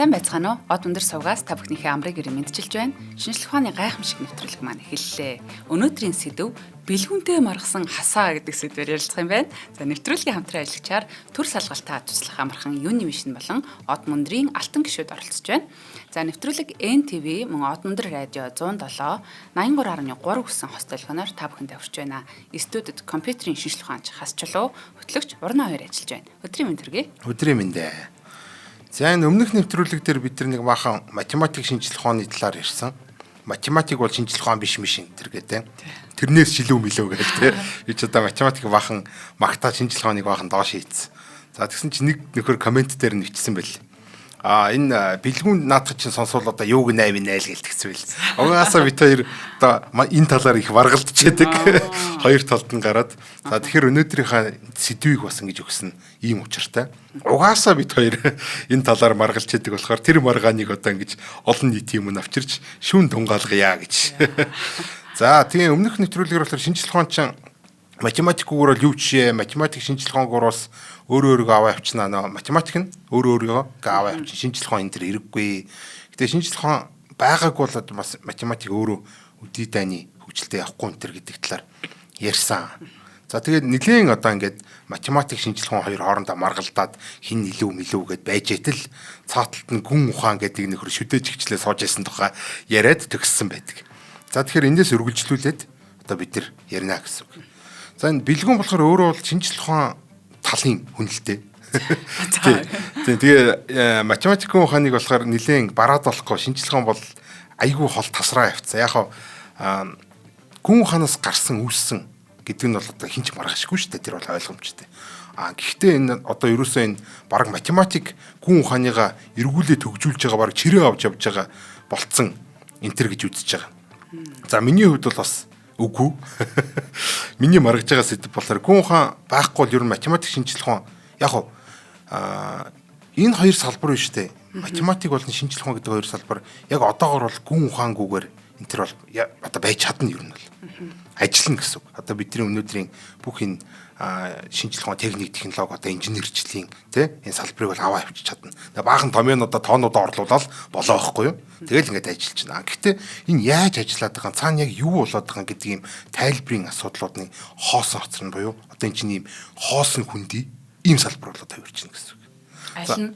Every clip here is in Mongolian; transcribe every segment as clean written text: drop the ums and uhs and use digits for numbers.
Сайн байцгаана уу? Од өндөр сувгаас та бүхнийхээ амрыг ирэн мэдчилж байна. Шинжлэх ухааны гайхамшиг нэвтрүүлэг маань эхэллээ. Өнөөдрийн сэдв бэлгүүнтэй маргасан хасаа гэдэг сэдвээр ярилцах юм байна. За нэвтрүүлгийн хамтран ажиллагчаар төр салгалтаа туслах амархан юуны мишин болон Од мөндрийн алтан гишүүд оролцож байна. За нэвтрүүлэг NTV мөн Од мөндөр радио 107 83.3 гэсэн хост толгоноор та бүхэндээ хүрч байна. Студид компьютерийн шинжлэх ухаанч Хасчлуу, хөтлөгч Урна хоёр ажиллаж байна. Өдрийн мэнд хүргэе. Өдрийн мэндэ. За энэ өмнөх нэвтрүүлэг дээр бид нэг баахан математик шинжлэх ухааны талаар ярьсан. Математик бол шинжлэх ухаан биш мишин тэр гэдэг. Тэрнээс шилүү мэлөө гэдэг тийм. Би ч одоо математик баахан магтаа шинжлэх ухааныг баахан доош хийцэн. За тэгсэн чинь нэг нөхөр комент дээр нэвчсэн байл. Энэ бэлгүүнд наадах чинь сонсвол одоо юуг 8-9 гэлтгцвэл. Угаасаа бид хоёр одоо энэ талаар их варгалдчихэдэг. Хоёр талд нь гараад. За тэгэхээр өнөөдрийнхээ сэдвийг бас ингэж өгсөн ийм учиртай. Угаасаа бид хоёр энэ талаар маргалдчихэдэг болохоор тэр маргааныг одоо ингэж олон нийтийн өмнө авчирч шүүн тунгаалгая гэж. За тийм өмнөх нэвтрүүлгээр болохоор шинжлэх ухаан чинь математикгүйгээр л юу жишээ математик шинжлэх ухаангүйгээр бас өөрөө аваа явчихна нөө математик нь өөрөө аваа явчих шинжлэх ухаан энэ төр хэрэггүй. Гэтэ шинжлэх ухаан байгааг бол бас математик өөрөө үдий дайны хөгжилтэй явахгүй энэ төр гэдэг талаар ярьсан. За тэгээд нэгэн одоо ингээд математик шинжлэх ухаан хоёр хоорондоо маргалдаад хин илүү мэлүү гэд байж итэл цааталт нь гүн ухаан гэдэг нөхөр шүдэж гिचлээ сууж ясан тухай яриад төгссөн байдаг. За тэгэхээр эндээс өргөлжлүүлээд одоо бид нар ярина гэсэн үг. За энэ бэлгүүн болохоор өөрөө бол шинжлэх ухаан талын хүнэлтэй. Тэгээ математикийн ухааныг болохоор нэлээд бараад болохгүй шинжлэх ухаан бол айгүй хол тасраа явцсан. Яг гүн ухаанаас гарсан үүссэн гэдэг нь бол одоо хинч маргашгүй шүү дээ. Тэр бол ойлгомжтой. Гэхдээ энэ одоо ерөөсөө энэ баг математик гүн ухааныгаа эргүүлээ төгжүүлж байгаа баг чирээ авч явж байгаа болцсон энэ төр гэж үзэж байгаа. За миний хувьд бол бас үгүй. Миний маргаж байгаа сэдв болохоор гүн ухаан байхгүй бол ер нь математик шинжлэх ухаан яг энэ хоёр салбар биш үү? Математик болон шинжлэх ухаан гэдэг хоёр салбар яг одоогор бол гүн ухаангүйгээр энэ төр бол одоо байж чадна ер нь бол. Ажиллана гэсэн үг. Одоо бидний өнөөдрийн бүх энэ шинжлэх ухаан техник технологи одоо инженерчлэлийн тий энэ салбарыг бол аваа явчих чадна. Тэгээ баахан томьёонуудаа тоонуудаа орлуулаад болоо байхгүй юу? Тэгэл ингээд ажиллаж байна. Гэхдээ энэ яаж ажиллаад байгаа цаана яг юу болоод байгаа гэдэг ийм тайлбарын асуудлуудны хоосон хоцор нь буюу одоо энэ чинь ийм хоосон хүндий ийм салбар болоод тавьчихна гэсэн үг. Аль нь?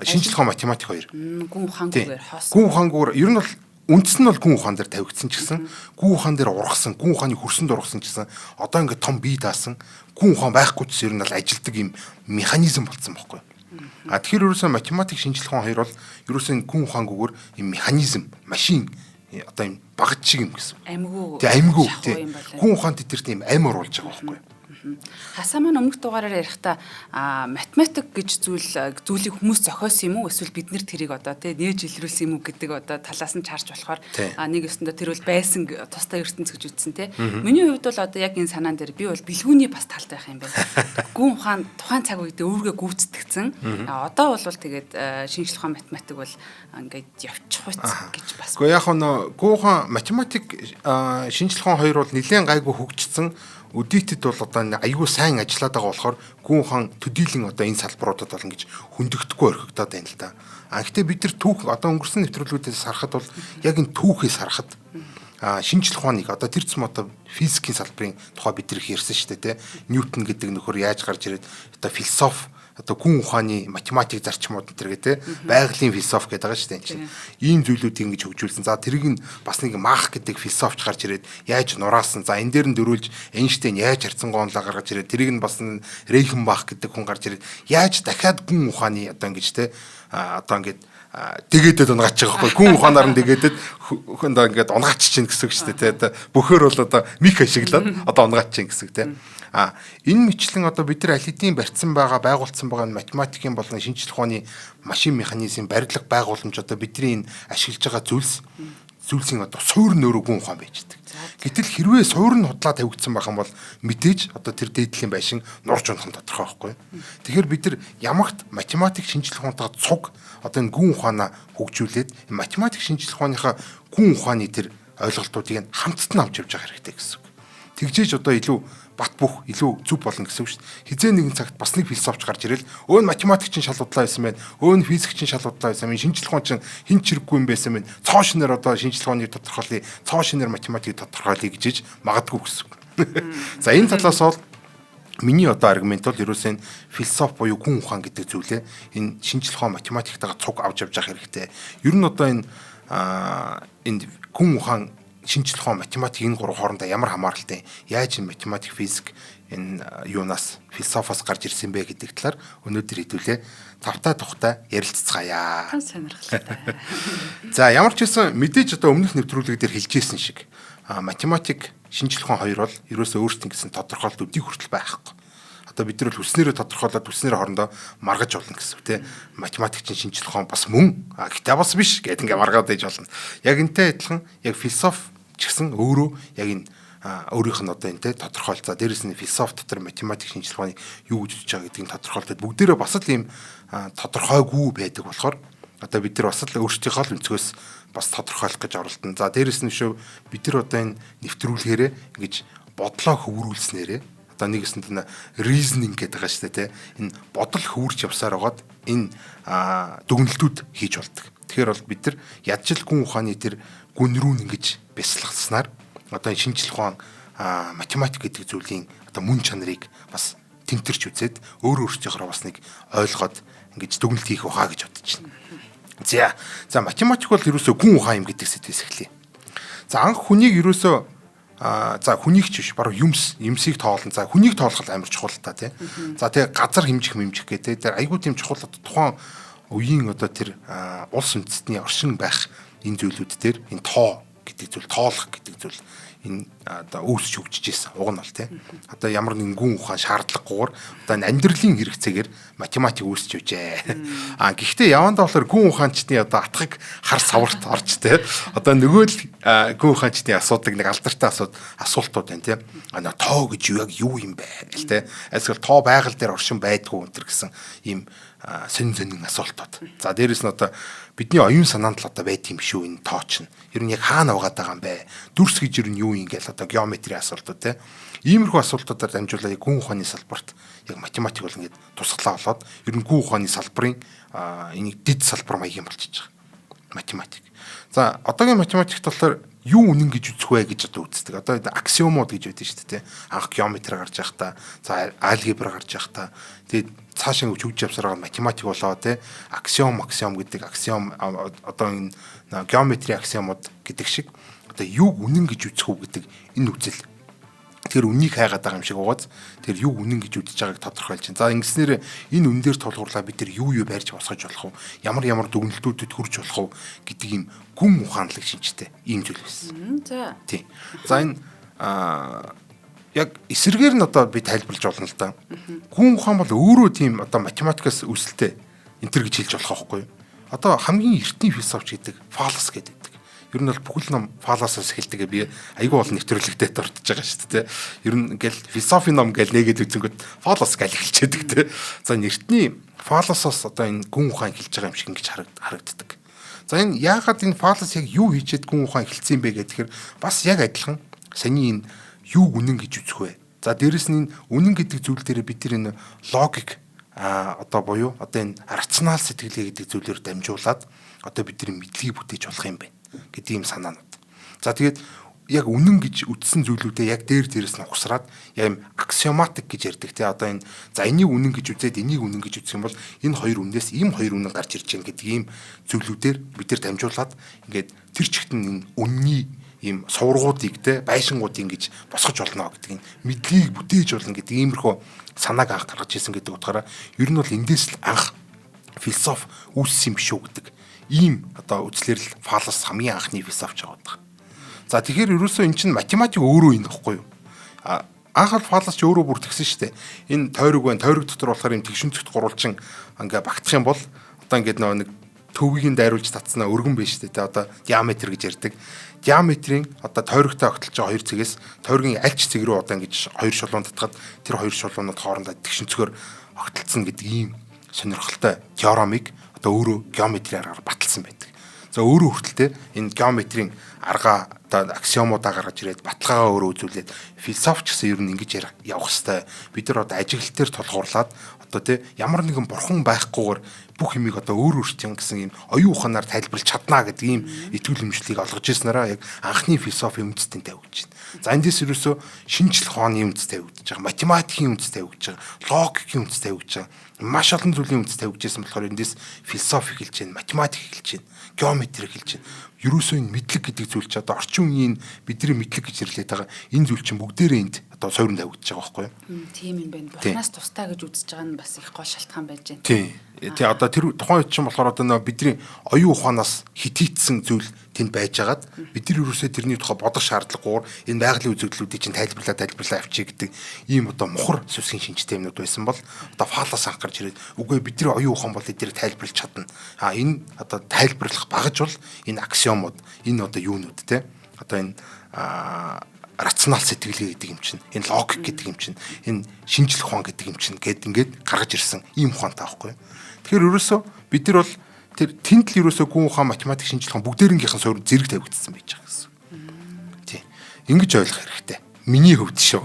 Шинжлэх ухаан математик хоёр. Гүн ухаангүйгээр хоосон. Гүн ухаангүйгээр ер нь бол үндс нь бол гүн ухаан дээр тавигдсан ч гэсэн гүн ухаан дээр ургасан, гүн ухааны хөрсөнд ургасан ч гэсэн одоо ингээд том бие даасан гүн ухаан байхгүй ч ер нь бол ажилтдаг ийм механизм болсон байхгүй. Тэгэхээр ерөөсөө математик шинжлэх ухаан хоёр бол ерөөсөө гүн ухаангүйгээр ийм механизм, машин одоо ийм багц шиг юм гэсэн. Амьгүй. Тэгээ амьгүй. Гүн ухаанд тэрт ийм ам оруулж байгаа байхгүй. Хасаа маань өмнөх дугаараар ярихдаа математик гэж зүйлийг хүмүүс зохиосон юм уу эсвэл бид нэр тэрийг одоо тий нээж илрүүлсэн юм уу гэдэг одоо талаас нь чарж болохоор нэг өсөндө тэр бол байсан тустай ертөнц гэж үтсэн тий. Миний хувьд бол одоо яг энэ санаан дээр би бол бэлгүүний бас талтай байх юм байна. Гүн ухаан тухайн цаг үед өөргөө гүйцэтгэсэн. Одоо бол тэгээд шинжлэх ухаан математик бол ингээд явчих үст гэж бас. Гэхдээ яг нь гүн ухаан математик шинжлэх ухаан хоёр бол нэлээд гайгүй хөгжсөн. Өдийтэд бол одоо аюул сайн ажиллаад байгаа болохоор гүн ухаан төдийлөн одоо энэ салбаруудад бол ингэж хөндөгдөхгүй орхигдоод байна л да. Гэхдээ бид нар түүх одоо өнгөрсөн нэвтрүүлгүүдээс харахад бол яг энэ түүхээс харахад шинжлэх ухааныг одоо тэр зам одоо физикийн салбарын тухай бид нар ярьсан шүү дээ тий. Ньютон гэдэг нөхөр яаж гарч ирээд одоо философи одоо гүн ухааны математик зарчмууд энэ тий байгалийн философи гэдэг байгаа шүү дээ энэ. Ийм зүйлүүдийг ингэж хөгжүүлсэн. За тэрийг нь бас нэг Мах гэдэг философч гарч ирээд яаж нураасан. За энэ дээр нь дөрүүлж Эйнштейн яаж харьцан гонлоо гаргаж ирээд тэрийг нь бас Рейхенбах гэдэг хүн гарч ирээд яаж дахиад гүн ухааны одоо ингэж тий одоо ингэж дэгээдэд унгаач байгаа байхгүй гүн ухаанаар нь дэгээдэд хөөндөө ингээд унгаач чинь гэсэн үг шүү дээ тий бөхөр бол одоо мик ашиглаад одоо унгаач чинь гэсэн үг тий энэ мэтлэн одоо бид нар аль хэдийн барьсан байгаа байгуулсан байгаа математикийн болон шинжлэх ухааны машин механизм барилга байгууламж одоо бидний энэ ашиглаж байгаа зүйлсийн одоо суур нөрөө гүн ухаан байж байгаа. Гэтэл хэрвээ суур нь худлаа тавигдсан байх юм бол мэдээж одоо тэр дээдлийн байшин нурж унах нь тодорхой байхгүй. Тэгэхээр бид нар ямагт математик шинжлэх ухаантайгаа цуг одоо энэ гүн ухаанаа хөгжүүлээд математик шинжлэх ухааныхаа гүн ухааны тэр ойлголтуудыг хамтд нь авч явж байгаа хэрэгтэй гэсэн үг. Тэгжээж одоо илүү бат бөх илүү зүв болно гэсэн үг шүү дээ. Хизээ нэгэн цагт бас нэг философч гарч ирэл өө математикчин шал удлаа байсан байна. Өө физикчин шал удлаа байсан. Шинжлэх ухаанчин хин чирэггүй юм байсан байна. Цоо шинээр одоо шинжлэх ухааны тодорхойлъё. Цоо шинээр математикийг тодорхойлъё гэж магадгүй гэсэн үг. За энэ талаас бол миний одоо аргумент бол ерөөсөө философи буюу гүн ухаан гэдэг зүйлээ энэ шинжлэх ухаан математиктайгаа цуг авч явж явах хэрэгтэй. Ер нь одоо энэ гүн ухаан шинжлэх ухаан математик энэ гурав хоорондоо ямар хамааралтай яаж энэ математик физик энэ юунаас философоос гарч ирсэн бэ гэдэг талаар өнөөдөр хэдүүлээ тавтай тухтай ярилцгаая. Сонирхолтой. За ямар ч хэлсэн мэдээж одоо өмнөх нэвтрүүлэг дээр хэлжсэн шиг математик шинжлэх ухаан хоёр бол ерөөсөө өөрсдийн гэсэн тодорхойлолт өдий хүртэл байхгүй. Одоо бид нар хүснээрээ тодорхойлоод хүснээр хоорондоо маргаж болно гэсэн үг тийм. Математикчин шинжлэх ухаан бас мөн гэхдээ бас биш гэдэг ингээ маргаад ээж болно. Яг энтэй адилхан яг философи ч гэсэн өөрөө яг энэ өөрийнх нь одоо энэ тодорхойлт. За дээрэс нь философи дотор математик шинжлэх ухааны юу гэж үзэж байгаа гэдгийг тодорхойлтод бүгдээрээ бас л ийм тодорхойгүй байдаг болохоор одоо бид нар бас л өөрсдийнхөө л өнцгөөс бас тодорхойлох гэж оролдоно. За дээрэс нь шүү бид нар одоо энэ нэвтрүүлгээрээ ингэж бодлоо хөврүүлснээрээ одоо нэгэсэнд нь reasoning гэдэг байгаа шүү дээ тийм. Энэ бодол хөвөрч явсаар байгаад энэ дүгнэлтүүд хийж болдог. Тэгэхээр бол бид нар ядчил гүн ухааны тэр гүн рүү ингэж бясалгаснаар одоо энэ шинжлэх ухаан математик гэдэг зүйлийн одоо мөн чанарыг бас тэмтэрч үзээд өөрөөртөөхөөр бас нэг ойлгоод ингэж дүгнэлт хийх ухаа гэж бодож байна. За математик бол ерөөсөө гүн ухаан юм гэдэг сэдвээс эхлэе. За анх хүнийг ерөөсөө за хүнийг ч биш баруун юмсыг тоолно. За хүнийг тоолох амар чухал та тий. За тэгээ газар хэмжих гэдэг тэр айгүй тийм чухал тухайн үеийн одоо тэр улс үндэстний оршин байх энэ зүйлүүд дээр энэ тоо гэдэг зүйл тоолох гэдэг зүйл энэ одоо үүсч хөгжиж ирсэн. Уг нь бол тий. Одоо ямар нэгэн гүн ухаан шаардлагагүйгээр одоо энэ амьдралын хэрэгцээгээр математик үүсч үжээ. Гэхдээ явандаа болохоор гүн ухаанчдын одоо атгыг хар саварт орж тий. Одоо нөгөө л гүн ухаанчдын асуудаг нэг алдартай асуултууд байна тий. Тоо гэж яг юу юм бэ гэл тий. Эсвэл тоо байгаль дээр оршин байдгүй энэ гэсэн ийм сонин асуултууд. За дээрэс нь одоо бидний оюун санаанд л одоо байт юм шүү энэ тоо чинь. Ер нь яг хаана байгаа юм бэ? Дүрс гэж ер нь юу юм гээл одоо геометрийн асуултууд те. Иймэрхүү асуултуудаар дамжуулаад гүн ухааны салбарт яг математик бол ингээд тусгалаа болоод ер нь гүн ухааны салбарын энийг дэд салбар маягийн болчихж байгаа. Математик. За одоогийн математикт болохоор юу үнэн гэж үзэх вэ гэж одоо үздэг. Одоо аксиомууд гэж байдаг шүү дээ. Анх геометри гарч явахдаа, за алгебра гарч явахдаа тэгээд цаашаа хөгжиж явсараа математик болоо те. Аксиом гэдэг аксиом одоо энэ геометри аксиомууд гэдэг шиг одоо юу үнэн гэж үзэх үү гэдэг энэ үзэл. Тэр үннийг хайгаад байгаа юм шиг угааз тэр юу үнэн гэж үзэж байгааг тодорхойлж байна. За ингэснээр энэ үн дээр тулгуурлаа бид тэр юу барьж босгож болох вэ? Ямар дүгнэлтүүдэд хүрч болох вэ гэдэг ийм гүн ухаанлаг шинжтэй ийм зүйл байсан. За. Тий. За энэ яг эсэргээр нь одоо би тайлбарлаж болно л да. Гүн ухаан бол өөрөө тийм одоо математикаас үүсэлтэй энэ төр гэж хэлж болох байхгүй юу? Одоо хамгийн эртний философч гэдэг Фалас гэдэг. Ер нь бол бүхэл ном фаласаас эхэлдэг би айгүй олон нэвтрүүлэгтэй дурдж байгаа шүү дээ. Ер нь ингээл философи ном гэл нэгэд үзэнгүүт фалас гал эхэлчихэд те. За нэртний фаласаас одоо энэ гүн ухаан эхэлж байгаа юм шиг ингэж харагддаг. За энэ яагаад энэ фалас яг юу хийчихэд гүн ухаан эхэлсэн бэ гэхээр бас яг адилхан саний энэ юу үнэн гэж үзэх вэ. За дээрэс нь энэ үнэн гэдэг зүйл дээр бид тэр энэ логик одоо буюу одоо энэ рационал сэтгэлгээ гэдэг зүйлээр дамжуулаад одоо бидний мэдлэгийг бүтээж болох юм байна гэдэг юм санаанууд. За тэгээд яг үнэн гэж үтсэн зүйлүүдээ яг дээрээс нь ухсраад яг юм аксиоматик гэж ярьдаг те. Одоо энэ за энийг үнэн гэж үзээд энийг үнэн гэж үзэх юм бол энэ хоёр үннээс ийм хоёр үнэн гарч ирж байгаа гэдэг ийм зүйлүүдээр бид нар дамжуулаад ингээд тэр чигтэн энэ үнний ийм сувргуудыг те байшингуудыг ингэж босгож болно гэдэг энэ мэдлэгийг бүтээж болно гэдэг иймэрхүү санааг анх гаргаж ирсэн гэдэг утгаараа ер нь бол эндээс л анх философи үүссэн юм шүү гэдэг ийм одоо үзлэр л Фалас хамгийн анхны философч байгаа. За тэгэхээр ерөөсөө эн чинь математик өөрөө юм гэхгүй юу? Анх л Фалас ч өөрөө бүр тэгсэн шүү дээ. Энэ тойрог байна. Тойрог дотор болохоор юм тэгшүнцэгт гурвалжин ингээ багтах юм бол одоо ингээд нэг төвийг дайруулж татснаа өргөн байна шүү дээ. Одоо диаметр гэж ярьдаг. Диаметрийн одоо тойрогтой огтлж байгаа хоёр цэгээс тойргийн аль ч цэг рүү одоо ингэж хоёр шулуун татгаад тэр хоёр шулуунууд хоорондоо тэгшүнцгөр огтлцсон гэдэг ийм сонирхолтой теоремыг одоо өөрөө геометри аргаар баталсан байдаг. За өөрөө хүртэлтэй энэ геометрийн аргаа одоо аксиомуудаа гаргаж ирээд баталгаагаа өөрөө үзүүлээд философч гэсэн ер нь ингэж явах хэвээр бид нар одоо ажиглал дээр тулгуурлаад одоо тий ямар нэгэн бурхан байхгүйгээр бүх юмыг одоо өөр өөрчлөн гэсэн юм оюун ухаанаар тайлбарлаж чадна гэдэг ийм итгэл өмчлөлийг олгож ирснараа яг анхны философийн үндэстэн тавьж байна. За эндээс ерөөсөө шинжлэх ухааны үндэс тавьж байгаа, математикийн үндэс тавьж байгаа, логикийн үндэс тавьж байгаа. Маш олон зүйлийн үндэс тавьж байсан болохоор эндээс философи хэлж байна, математик хэлж байна, геометри хэлж байна. Ерөөсөө энэ мэдлэг гэдэг зүйл ч одоо орчин үеийн бидний мэдлэг гэж нэрлэдэг байгаа энэ зүйл чинь бүгдээрээ энд одоо сойрон тавигдж байгаа байхгүй юу? Тийм юм байна. Бурханаас тусдаа гэж үзэж байгаа нь бас их гол шалтгаан байж байна. Тийм. Тий одоо тэр тухайн үед чинь болохоор одоо нөө бидний оюун ухаанаас хитийдсэн зүйл тэнд байжгаад бид нар юусээ тэрний тухай бодох шаардлагагүйгээр энэ байгалийн үзэгдлүүдийг чинь тайлбарлаа авчиг гэдэг ийм одоо мухар сүсгийн шинжтэй юмнууд байсан бол одоо фалаас анх гарч ирээд үгүй бидний оюун ухаан бол эдгээр тайлбарлаж чадна. Энэ одоо тайлбарлах багаж бол энэ аксиомууд энэ одоо юунууд те одоо энэ рационал сэтгэлгээ гэдэг юм чинь энэ логик гэдэг юм чинь энэ шинжлэх ухаан гэдэг юм чинь гэд ингээд гаргаж ирсэн ийм ухаантай байхгүй. Тэгэхээр ерөөсөө бид нар бол тэр тэнд л ерөөсөө гүн ухаан математик шинжлэх ухаан бүгдээрнгийнхэн суурь зэрэг тавигдсан байж байгаа гэсэн. Тийм. Ингэж ойлгох хэрэгтэй. Миний хөвд шүү.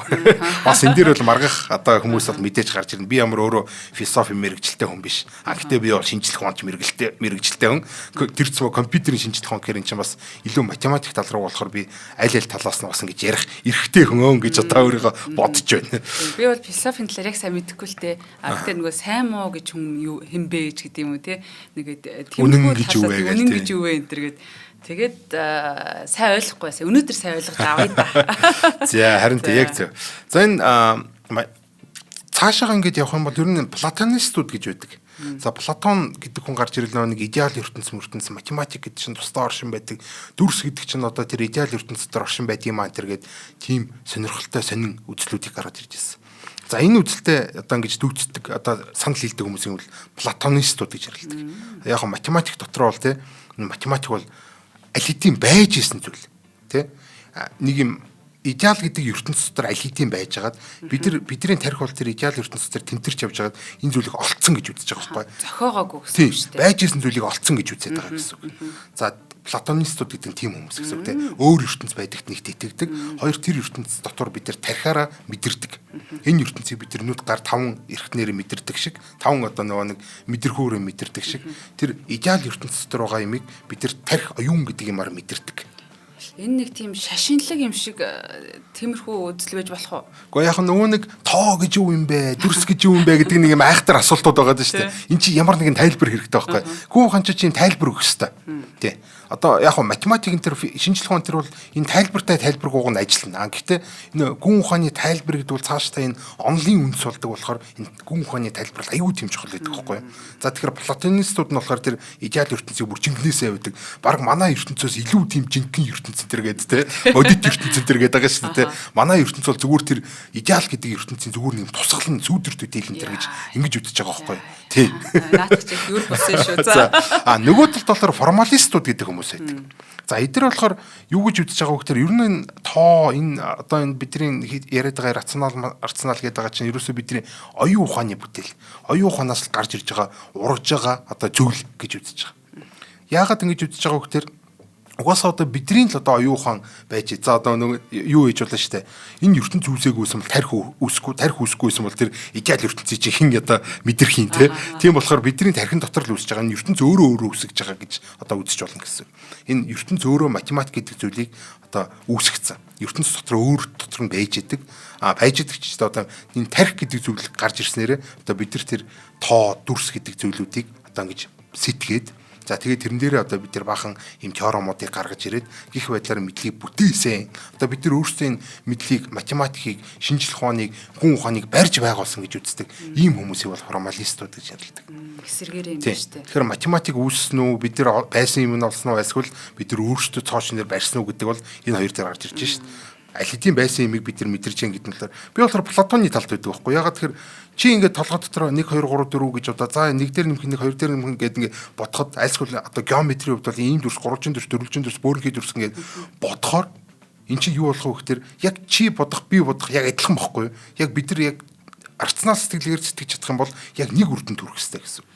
Бас энэ дээр бол маргах одоо хүмүүс бол мэдээж гарч ирнэ. Би ямар өөрөө философи мэрэгчлээ хүн биш. Гэхдээ би бол шинжлэх ухаанч мэрэгчлээ хүн. Тэр цэвэ компьютерийн шинжлэх ухаан гэхэрэн чинь бас илүү математик тал руу болохоор би аль талаас нь бас ингэж ярих эрхтэй хүн гэж одоо өөрийгөө бодож байна. Би бол философийн талаар яг сайн мэдэхгүй л дээ. Гэхдээ нөгөө сайн муу гэж хүн юу хэмбэ гэдэг юм уу те. Нэгэд үнэн гэж юу вэ энэ төр гээд тэгээд сайн ойлгохгүй байсан. Өнөөдөр сайн ойлгож авъя да. За харин яг зөв. За энэ цаашаа ингэж явах юм бол ер нь платонистууд гэж байдаг. За Платон гэдэг хүн гарч ирэл нэг идеал ертөнц математик гэдэг чинь тусдаа оршин байдаг. Дүрс гэдэг чинь одоо тэр идеал ертөнц дотор оршин байдаг юм аа тэргээд тийм сонирхолтой сонин үзлүүдийг гаргаж ирж байсан. За энэ үзэлтэй одоо ингэж дүүцдэг одоо санал хийдэг хүмүүсийн бол платонистууд гэж ярилдаг. Яг нь математик дотор бол те математик бол аль хэдийн байж исэн зүйл тий нэг юм идеал гэдэг ертөнцийн дотор аль хэдийн байж хагаад бидний тарих бол тэр идеал ертөнцийн дотор тэмтэрч явж хагаад энэ зүйлийг олцсон гэж үзэж байгаа байхгүй зохиогоогүй гэсэн үг шүү дээ байж исэн зүйлийг олцсон гэж үзээд байгаа гэсэн үг. За платонистууд гэдэг нь тийм хүмүүс гэсэн үг тий өөр ертөнц байдагт нэгт итгэдэг хоёр тэр ертөнц дотор бид нар тарихаараа мэдэрдэг энэ ертөнцийг бид нар нүд гар таван эрхтнээр мэдэрдэг шиг таван одоо нөгөө нэг мэдэрхүүрээ мэдэрдэг шиг тэр идеал ертөнц дотор байгаа юмыг бид нар тарих оюун гэдэг юмар мэдэрдэг. Энэ нэг тийм шашинлаг юм шиг тиймэрхүү үзэл байж болох уу? Гэхдээ яг нөгөө нэг тоо гэж юу юм бэ? Дүрс гэж юу юм бэ гэдэг нэг юм айхтар асуултууд байгаа даа шүү дээ. Энд чи ямар нэгэн тайлбар хэрэгтэй байхгүй. Хүн ухаан чинь тайлбар өгөх хэрэгтэй. Тий. Одоо яг нь математикийн тэр шинжлэх ухаан тэр бол энэ тайлбартай тайлбаргууг нь ажиллана. Гэхдээ энэ гүн ухааны тайлбар гэдэг бол цаашдаа энэ онлын үндэс болдог болохоор энэ гүн ухааны тайлбар аюул тийм чухал байдаг байхгүй. За тэгэхээр платонистууд нь болохоор тэр идеал ертөнцийг бүр жинхнээсээ байдаг. Бараг манай ертөнцөөс илүү тийм жинхэнэ ертөнц тэргээд те одит ертөнц тэргээд байгаа шүү дээ те. Манай ертөнц бол зүгээр тэр идеал гэдэг ертөнцийн зүгээр нэг тусгалан сүүдэр төдийлэн тэр гэж ингэж үзэж байгаа байхгүй. Тий. Наадах чи юр болсон шүү. За. Нөгөө талд болохоор формалистууд гэдэг хүмүүс байдаг. За эдгээр болохоор юу гэж үзэж байгаа вэ гэхээр ер нь энэ тоо энэ одоо энэ бидний яриад байгаа рационал гэдэг байгаа чинь ерөөсөө бидний оюун ухааны бүтээл. Оюун ухаанаас л гарч ирж байгаа ургаж байгаа одоо зүйл гэж үзэж байгаа. Яагаад ингэж үзэж байгаа вэ гэхээр угаасаа одоо бидний л одоо оюун ухаан байж. За одоо нэг юу хийж болно шүү дээ. Энэ ертөнц үүсээгүйсэн бол тарих үүсэхгүйсэн бол тэр идеал ертөнцийн чинь хэн одоо мэдэрх юм те. Тийм болохоор бидний тархин дотор л үүсэж байгаа энэ ертөнц өөрөө үүсэж байгаа гэж одоо үзэж болно гэсэн. Энэ ертөнц өөрөө математик гэдэг зүйлийг одоо үүсгэсэн. ертөнц дотор нь байж идэг. Байж идэг ч одоо энэ тарих гэдэг зүйл гарч ирснээр одоо бид нар тэр тоо дүрс гэдэг зүйлүүдийг одоо ингэж сэтгээд за тэгээд тэрэн дээрээ одоо бид нар бахан юм теоремуудыг гаргаж ирээд гих байдлаар мэдлийг бүтээсэн. Одоо бид нар өөрсдөө энэ мэдлийг математикийг, шинжлэх ухааныг, гүн ухааныг барьж байгуулсан гэж үздэг. Ийм хүмүүсийг бол формалистууд гэж ярилдаг. Эсэргээр юм байна шүү дээ. Тэгэхээр математик үүссэн үү, бид нар байсан юм нь олсон уу эсвэл бид нар өөрсдөө цоошноор барьсан уу гэдэг бол энэ хоёр дээр гарч ирж байна шүү дээ. Аль хэдийн байсан юмыг бид нар мэдэрч байгаа гэдэг нь болохоор би болохоор Платоны талд байдаг байхгүй. Ягаад тэгэхээр чи ингээд толгой дотор 1 2 3 4 гэж одоо за нэг дээр нэмэх нэг хоёр дээр нэмэх гэдэг ингээд бодоход айлсгүй одоо геометрийн хувьд бол ийм дүрс 3-ын дүрс 4-ын дүрс бөөрхий дүрс ингээд бодохоор эн чинь юу болох вэ гэхээр яг чи бодох би бодох яг адилхан байхгүй. Яг бид нар яг рационал сэтгэлгээр сэтгэж чадах юм бол яг нэг үрдэнд хүрэх хэрэгтэй гэсэн.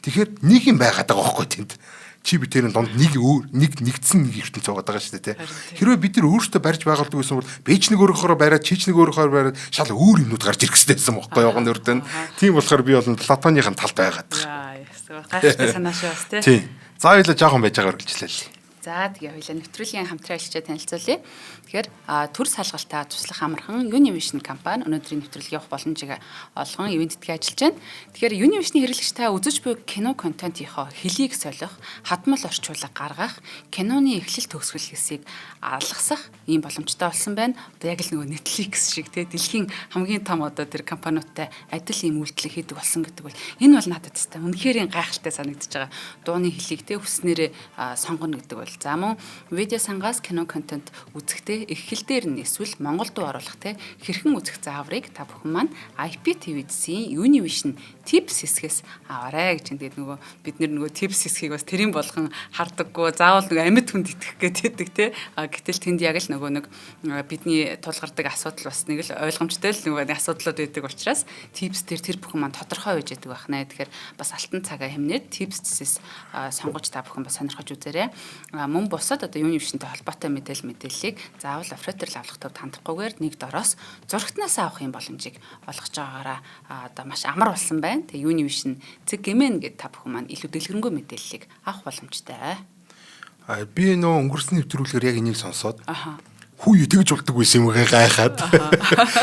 Тэгэхээр нэг юм байгаад байгаа байхгүй тэнд. чи би тэрийн донд нэгдсэн нэг ертөнц байгаа шүү дээ, тэ. Хэрвээ бид нар өөрсдөө барьж байгуулдаг байсан бол бич нэг өөрөөхөөрөө бариад, чич нэг өөрөөхөөр бариад шал өөр юмнууд гарч ирэх хэрэгтэй байсан байхгүй явган өртөө. Тийм болохоор би бол Платоныхын талд байгаад байгаа. Гайхалтай санаа шүү бас тий. Тийм. За хоёлаа жоохон байж байгаа үргэлжлэе. За тэгээ хоёлаа нэвтрүүлгийн хамтран ажиллагчаа танилцуулъя. Тэгэхээр төр салгалтаа туслах амархан Univision компани өнөөдрийн нэвтрүүлгийн явах боломжийг олгон ивент тэтгэж ажиллаж байна. Тэгэхээр Univision хэрэглэгч та үзэж буй кино контентийнхоо хэлийг солих, хадмал орчуулга гаргах, киноны эхлэл төгсгөл хэсгийг алгасах ийм боломжтой болсон байна. Одоо яг л нөгөө Netflix шиг те дэлхийн хамгийн том одоо тэр компаниудтай адил ийм үйлдэл хийдэг болсон гэдэг бол энэ бол надад тест үнэхээр гайхалтай санагдаж байгаа. Дууны хэлийг те хүснээрээ сонгоно гэдэг бол за мөн видео сангаас кино контент үзэхдээ их хэл дээр нь эсвэл монгол дуу оруулах те хэрхэн үзэх зааврыг та бүхэн маань IPTV-ийн Univision Tips хэсгээс аваарай гэж ингээд нөгөө бид нөгөө Tips хэсгийг бас тэрийн болгон хардаггүй заавал нөгөө амьд хүнд итгэх гэдэг те гэтэл тэнд яг л нөгөө нэг бидний тулгардаг асуудал бас нэг л ойлгомжтой л нөгөө асуудлууд байдаг учраас Tips дээр тэр бүхэн маань тодорхой байж яадаг байх нэ. Тэгэхээр бас алтан цагаа хэмнээд Tips-ээс сонгож та бүхэн бас сонирхож үзээрэй. Мөн бусад одоо Univision-тэй холбоотой мэдээллийг заавал оператор авлах төвд хандахгүйгээр нэг дороос зурагтнаас авах юм боломжийг олгож байгаагаараа одоо маш амар болсон байна. Тэгээ Univision зэг гэмэн гэдэг та бүхэн маань илүү дэлгэрэнгүй мэдээллийг авах боломжтой. Би нөө өнгөрсөн нэвтрүүлгээр яг энийг сонсоод хүү тэгж болдог байсан юм гайхаад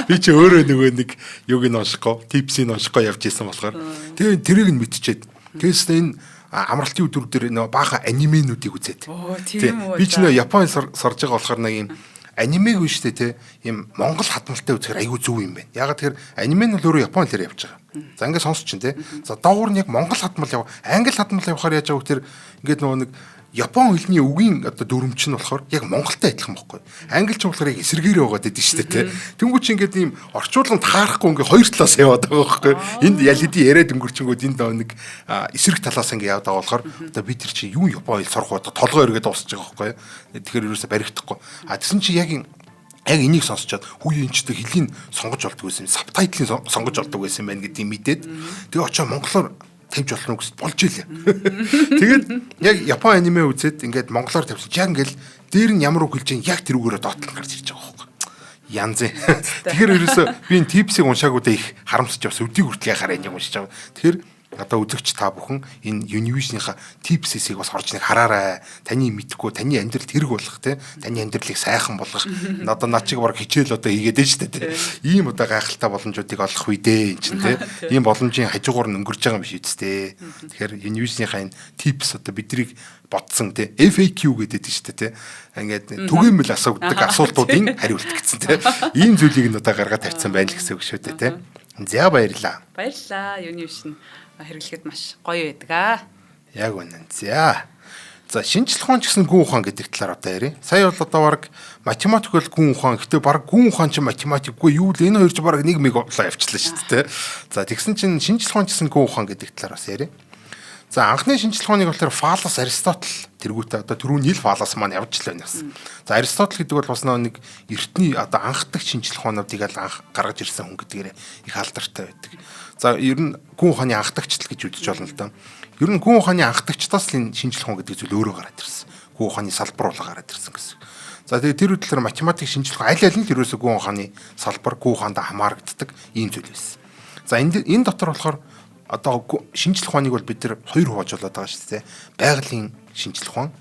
би чи өөрөө нөгөө нэг юуг нь уншихгүй, типсийг уншихгүй явж исэн болохоор тэгээ тэрийг нь мэдчихээд тэгээс энэ амралтын өдрүүдээр нөө баахан анименуудыг үзээд. Би ч нөө Японд сорж байгаа болохоор нэг юм анимег үү штэ те юм Монгол хадмалтай үзэхээр айгүй зөв юм байна. Ягаад тэгэхээр аниме нь өөрөө Япон хэлээр явж байгаа. За ингээд сонсч чинь те. За доогуур нь яг Монгол хадмал яв. Англи хадмал явахаар яаж байгаа гэхээр ингээд нөгөө нэг Япон хэлний үгийн одоо дүрмч нь болохоор яг Монголтой адилхан байхгүй. Англич болохоор яг эсэргээрээ байгаа гэдэг шүү дээ. Тэнгүүч ингээд ийм орчуулганд таарахгүй ингээд хоёр талаас яваад байгаа байхгүй. Энд ялиди яриад өнгөрчөнгүүд энд нэг эсрэг талаас ингээд яваад байгаа болохоор одоо бид нар чи юу Япон хэл сурах удаа толгой өргөд дуусч байгаа байхгүй. Тэгэхээр ерөөсө баригдахгүй. Тэгсэн чи яг энийг сонсчоод хүү энэчтэй хэлийг сонгож болдог байсан. Сабтайтлыг сонгож болдог байсан байх гэдгийг мэдээд тэгээ очоо монголоор тавьж болох нь гэж болж илээ. Тэгээд яг Япон аниме үзээд ингээд монголоор тавьчих. Яг ингээл дээр нь ямар үг хэлж байгаа яг тэрүүгээрээ доотлон гарч ирж байгаа байхгүй. Янз. Тэгэхээр ерөөсөө би энэ типсийг уншаагуудаа их харамсаж бас өдийг хүртэл яхаар энэ уншиж байгаа. Тэгэхээр одоо үзэгч та бүхэн энэ Univision-ийнхаа типсийг бас орж нэг хараарай. Таны мэдхгүй, таны амьдралд хэрэг болох те. Таны амьдралыг сайхан болгох. Одоо над чиг баг хичээл одоо хийгээд дээ шүү дээ. Ийм одоо гайхалтай боломжуудыг олох үе дээ энэ чинь те. Ийм боломжийн хажуугаар нь өнгөрч байгаа юм биш үсттэй. Тэгэхээр Univision-ийнхаа энэ типс одоо бидрийг бодсон те. FAQ гэдэг шүү дээ те. Ингээд түгээмэл асуудаг асуултуудын хариулт гэсэн те. Ийм зүйлийг нь одоо гаргаад тавьсан байна л гэсэн үг шүү дээ те. За баярлаа. Баярлаа. Univision хэрэглэхэд маш гоё байдаг. Яг үнэн. За шинжлэх ухаан ч гэсэн гүн ухаан гэдэг талаар одоо ярив. Сая бол одоо баг математик бол гүн ухаан. Гэтэ баг гүн ухаан ч математикгүй юу л энэ хоёр ч баг нэг мэг болоо явчлаа шүү дээ. За тэгсэн чинь шинжлэх ухаан ч гэсэн гүн ухаан гэдэг талаар бас ярив. За анхны шинжлэх ухааныг болохоор Фалас, Аристотл тэргүүтээ одоо түрүүн Нил Фалас маань явж л байна бас. За Аристотл гэдэг бол бас нэг эртний одоо анхдагч шинжлэх ухаануудыг анх гаргаж ирсэн хүн гэдгээр их алдартай байдаг. За ер нь гүн ухааны анхдагчтал гэж үзэж болно л да. Ер нь гүн ухааны анхдагчтаас л энэ шинжлэх ухаан гэдэг зүйл өөрөө гараад ирсэн. Гүн ухааны салбар болоо гараад ирсэн гэсэн. За тэгээ тэр үедлэр математик шинжлэх ухаан аль аль нь л ерөөсөө гүн ухааны салбар гүн ухаанд хамаарагддаг ийм зүйл байсан. За энэ дотор болохоор одоо шинжлэх ухааныг бол бид нар хоёр хувааж болоод байгаа шүү дээ. Байгалийн шинжлэх ухаан,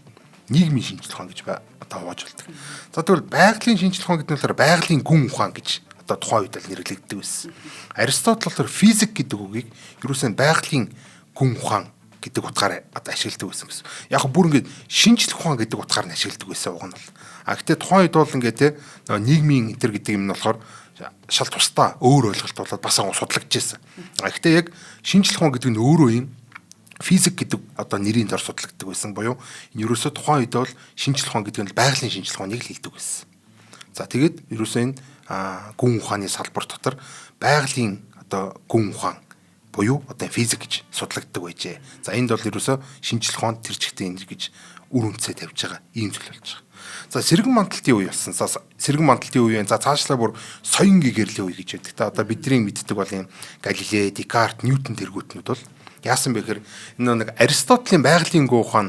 нийгмийн шинжлэх ухаан гэж одоо хувааж болдог. За тэгвэл байгалийн шинжлэх ухаан гэдэг нь болохоор байгалийн гүн ухаан гэж одоо тухайн үед л нэрлэгддэг байсан. Аристотл болохоор физик гэдэг үгийг ерөөсөө байгалийн гүн ухаан гэдэг утгаараа одоо ашигладаг байсан гэсэн. Яг бүр ингээд шинжлэх ухаан гэдэг утгаар нь ашигладаг байсан уг нь бол. Гэхдээ тухайн үед бол ингээд те нийгмийн интер гэдэг юм нь болохоор шал тусдаа өөр ойлголт болоод бас судлагдж байсан. Гэхдээ яг шинжлэх ухаан гэдэг нь өөрөө юм физик гэдэг одоо нэрийн дор судлагддаг байсан буюу энэ ерөөсөө тухайн үед бол шинжлэх ухаан гэдэг нь байгалийн шинжлэх ухааныг л хэлдэг байсан. За тэгээд ерөөсөө энэ гүн ухааны салбар дотор байгалийн одоо гүн ухаан буюу одоо физик гэж судлагддаг байжээ. За энд бол ерөөсөө шинжлэх ухаанд тэр чигтээ энэ гэж үр үнцээ тавьж байгаа ийм зүйл болж байгаа. За сэргэн мандалтын үе болсон. Сэргэн мандалтын үе за цаашлаа бүр соёнгийн гэрлийн үе гэж байдаг. Та одоо бидний мэддэг бол юм Галилей, Декарт, Ньютон тэргүүтнүүд бол яасан бэ гэхээр энэ нэг Аристотлийн байгалийн гүн ухаан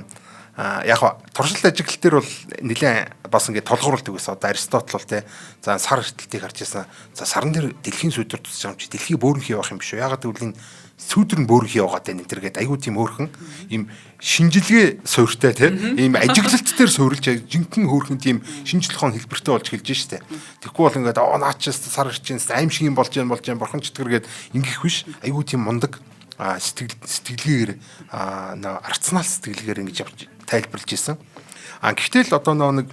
яг туршилт ажиглал дээр бол нэлээд бас ингээд толгуурлдаг байсан. Одоо Аристотл бол те за сар эртэлтийг харж байсан. За сарн дээр дэлхийн сүдэр тусч байгаа юм чи дэлхий бөөрнхий явах юм биш үү? Ягаад гэвэл энэ сүдэр нь бөөрнхий яваад байна энэ төр гээд айгүй тийм хөөрхөн ийм шинжилгээ суурьтай те ийм ажиглалт дээр суурилж жинхэнэ хөөрхөн тийм шинжилгээний хэлбэртэй болж эхэлж штэ. Тэгэхгүй бол ингээд наачаас сар ирчин аим шиг юм болж бурхан читгэр гээд ингэх биш. Айгүй тийм мундаг сэтгэлгээр арцнаал сэтгэлгээр ингэж явж тайлбарлаж исэн. Гэхдээ л одоо нэг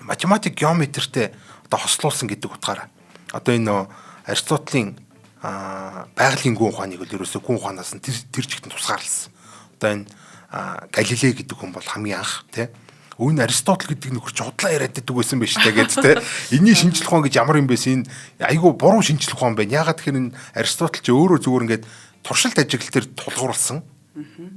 математик геометртэй одоо хослуулсан гэдэг утгаараа одоо энэ Аристотлийн байгалийн гүн ухааныг л ерөөсөө гүн ухаанаас нь тэр чигт тусгаарласан. Одоо энэ Галилей гэдэг хүн бол хамгийн анх тий Өвн Аристотл гэдэг нөхөр ч удлаа яриад байдаг байсан байж та гэд те. Энийн шинжлэх ухаан гэж ямар юм бэ? Энэ айгүй буруу шинжлэх ухаан байна. Ягаад тэгэхээр энэ Аристотл ч өөрөө зүгээр ингээд туршилт ажиглал дээр тулгуурласан.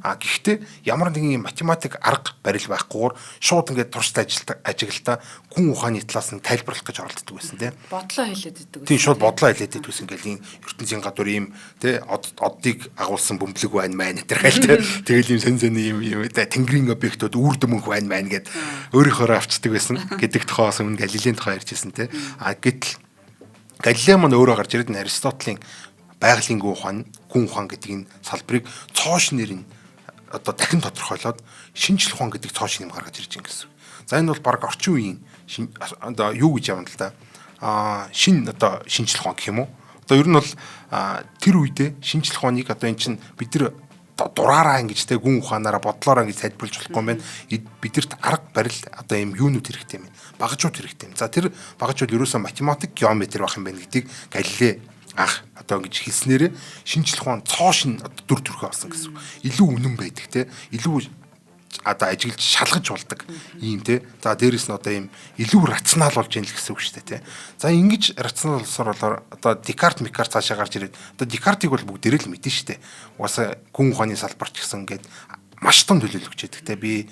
Гэхдээ ямар нэгэн математик арга барил байхгүйгээр шууд ингээд туршилт ажиглалтаа гүн ухааны талаас нь тайлбарлах гэж оролддог байсан тийм. Бодлоо хэлээд байдаг. Тийм шууд бодлоо хэлээд байдаг байсан. Ингээл ийм ертөнцийн гадуур ийм тийм оддыг агуулсан бөмбөлөг байна мэн энэ төр тийм. Тэгэл ийм сэн ийм тэнгэрийн объектууд үр дүмэнх байна мэн гэд өөрийнхөө авчдаг байсан гэдэг тухайс өмнө Галилейн тухай ярьжсэн тийм. Гэтэл Галилей маань өөрөө гарч ирээд Аристотлийн байгалийн гүн ухаан гэдэг энэ салбарыг цоош нэрийн одоо дахин тодорхойлоод шинжлэх ухаан гэдэг цоош нэм гаргаж ирж байгаа гэсэн. За энэ бол баг орчин үеийн одоо юу гэж явна л да. Одоо шинжлэх ухаан гэх юм уу? Одоо ер нь бол тэр үедээ шинжлэх ухааныг одоо эн чинь бид нар дураараа ингэж те гүн ухаанаараа бодлоороо ингэж тайлбарлаж болохгүй юм байна. Бидэрт арга барил одоо юм юунууд хэрэгтэй юм. Багажууд хэрэгтэй юм. За тэр багажууд ерөөсөө математик геометри байх юм байна гэдгийг Галилей одоо ингэж хэлснээр шинжлэх ухаан цоош нь дүр төрхөө болсон гэсэн. Илүү үнэн байдаг те. Илүү одоо ажиглаж шалгаж болдог ийм те. За дээрэс нь одоо ийм илүү рационал болж яана л гэсэн үг шүү дээ те. За ингэж рационал болсоор болоор одоо Декарт цаашаа гарч ирээд одоо Декартыг бол бүгдээрээ л мэдэн шүү дээ. Угаасаа гүн ухааны салбарч гэсэн ингээд маш том төлөөлөгч байдаг те. Би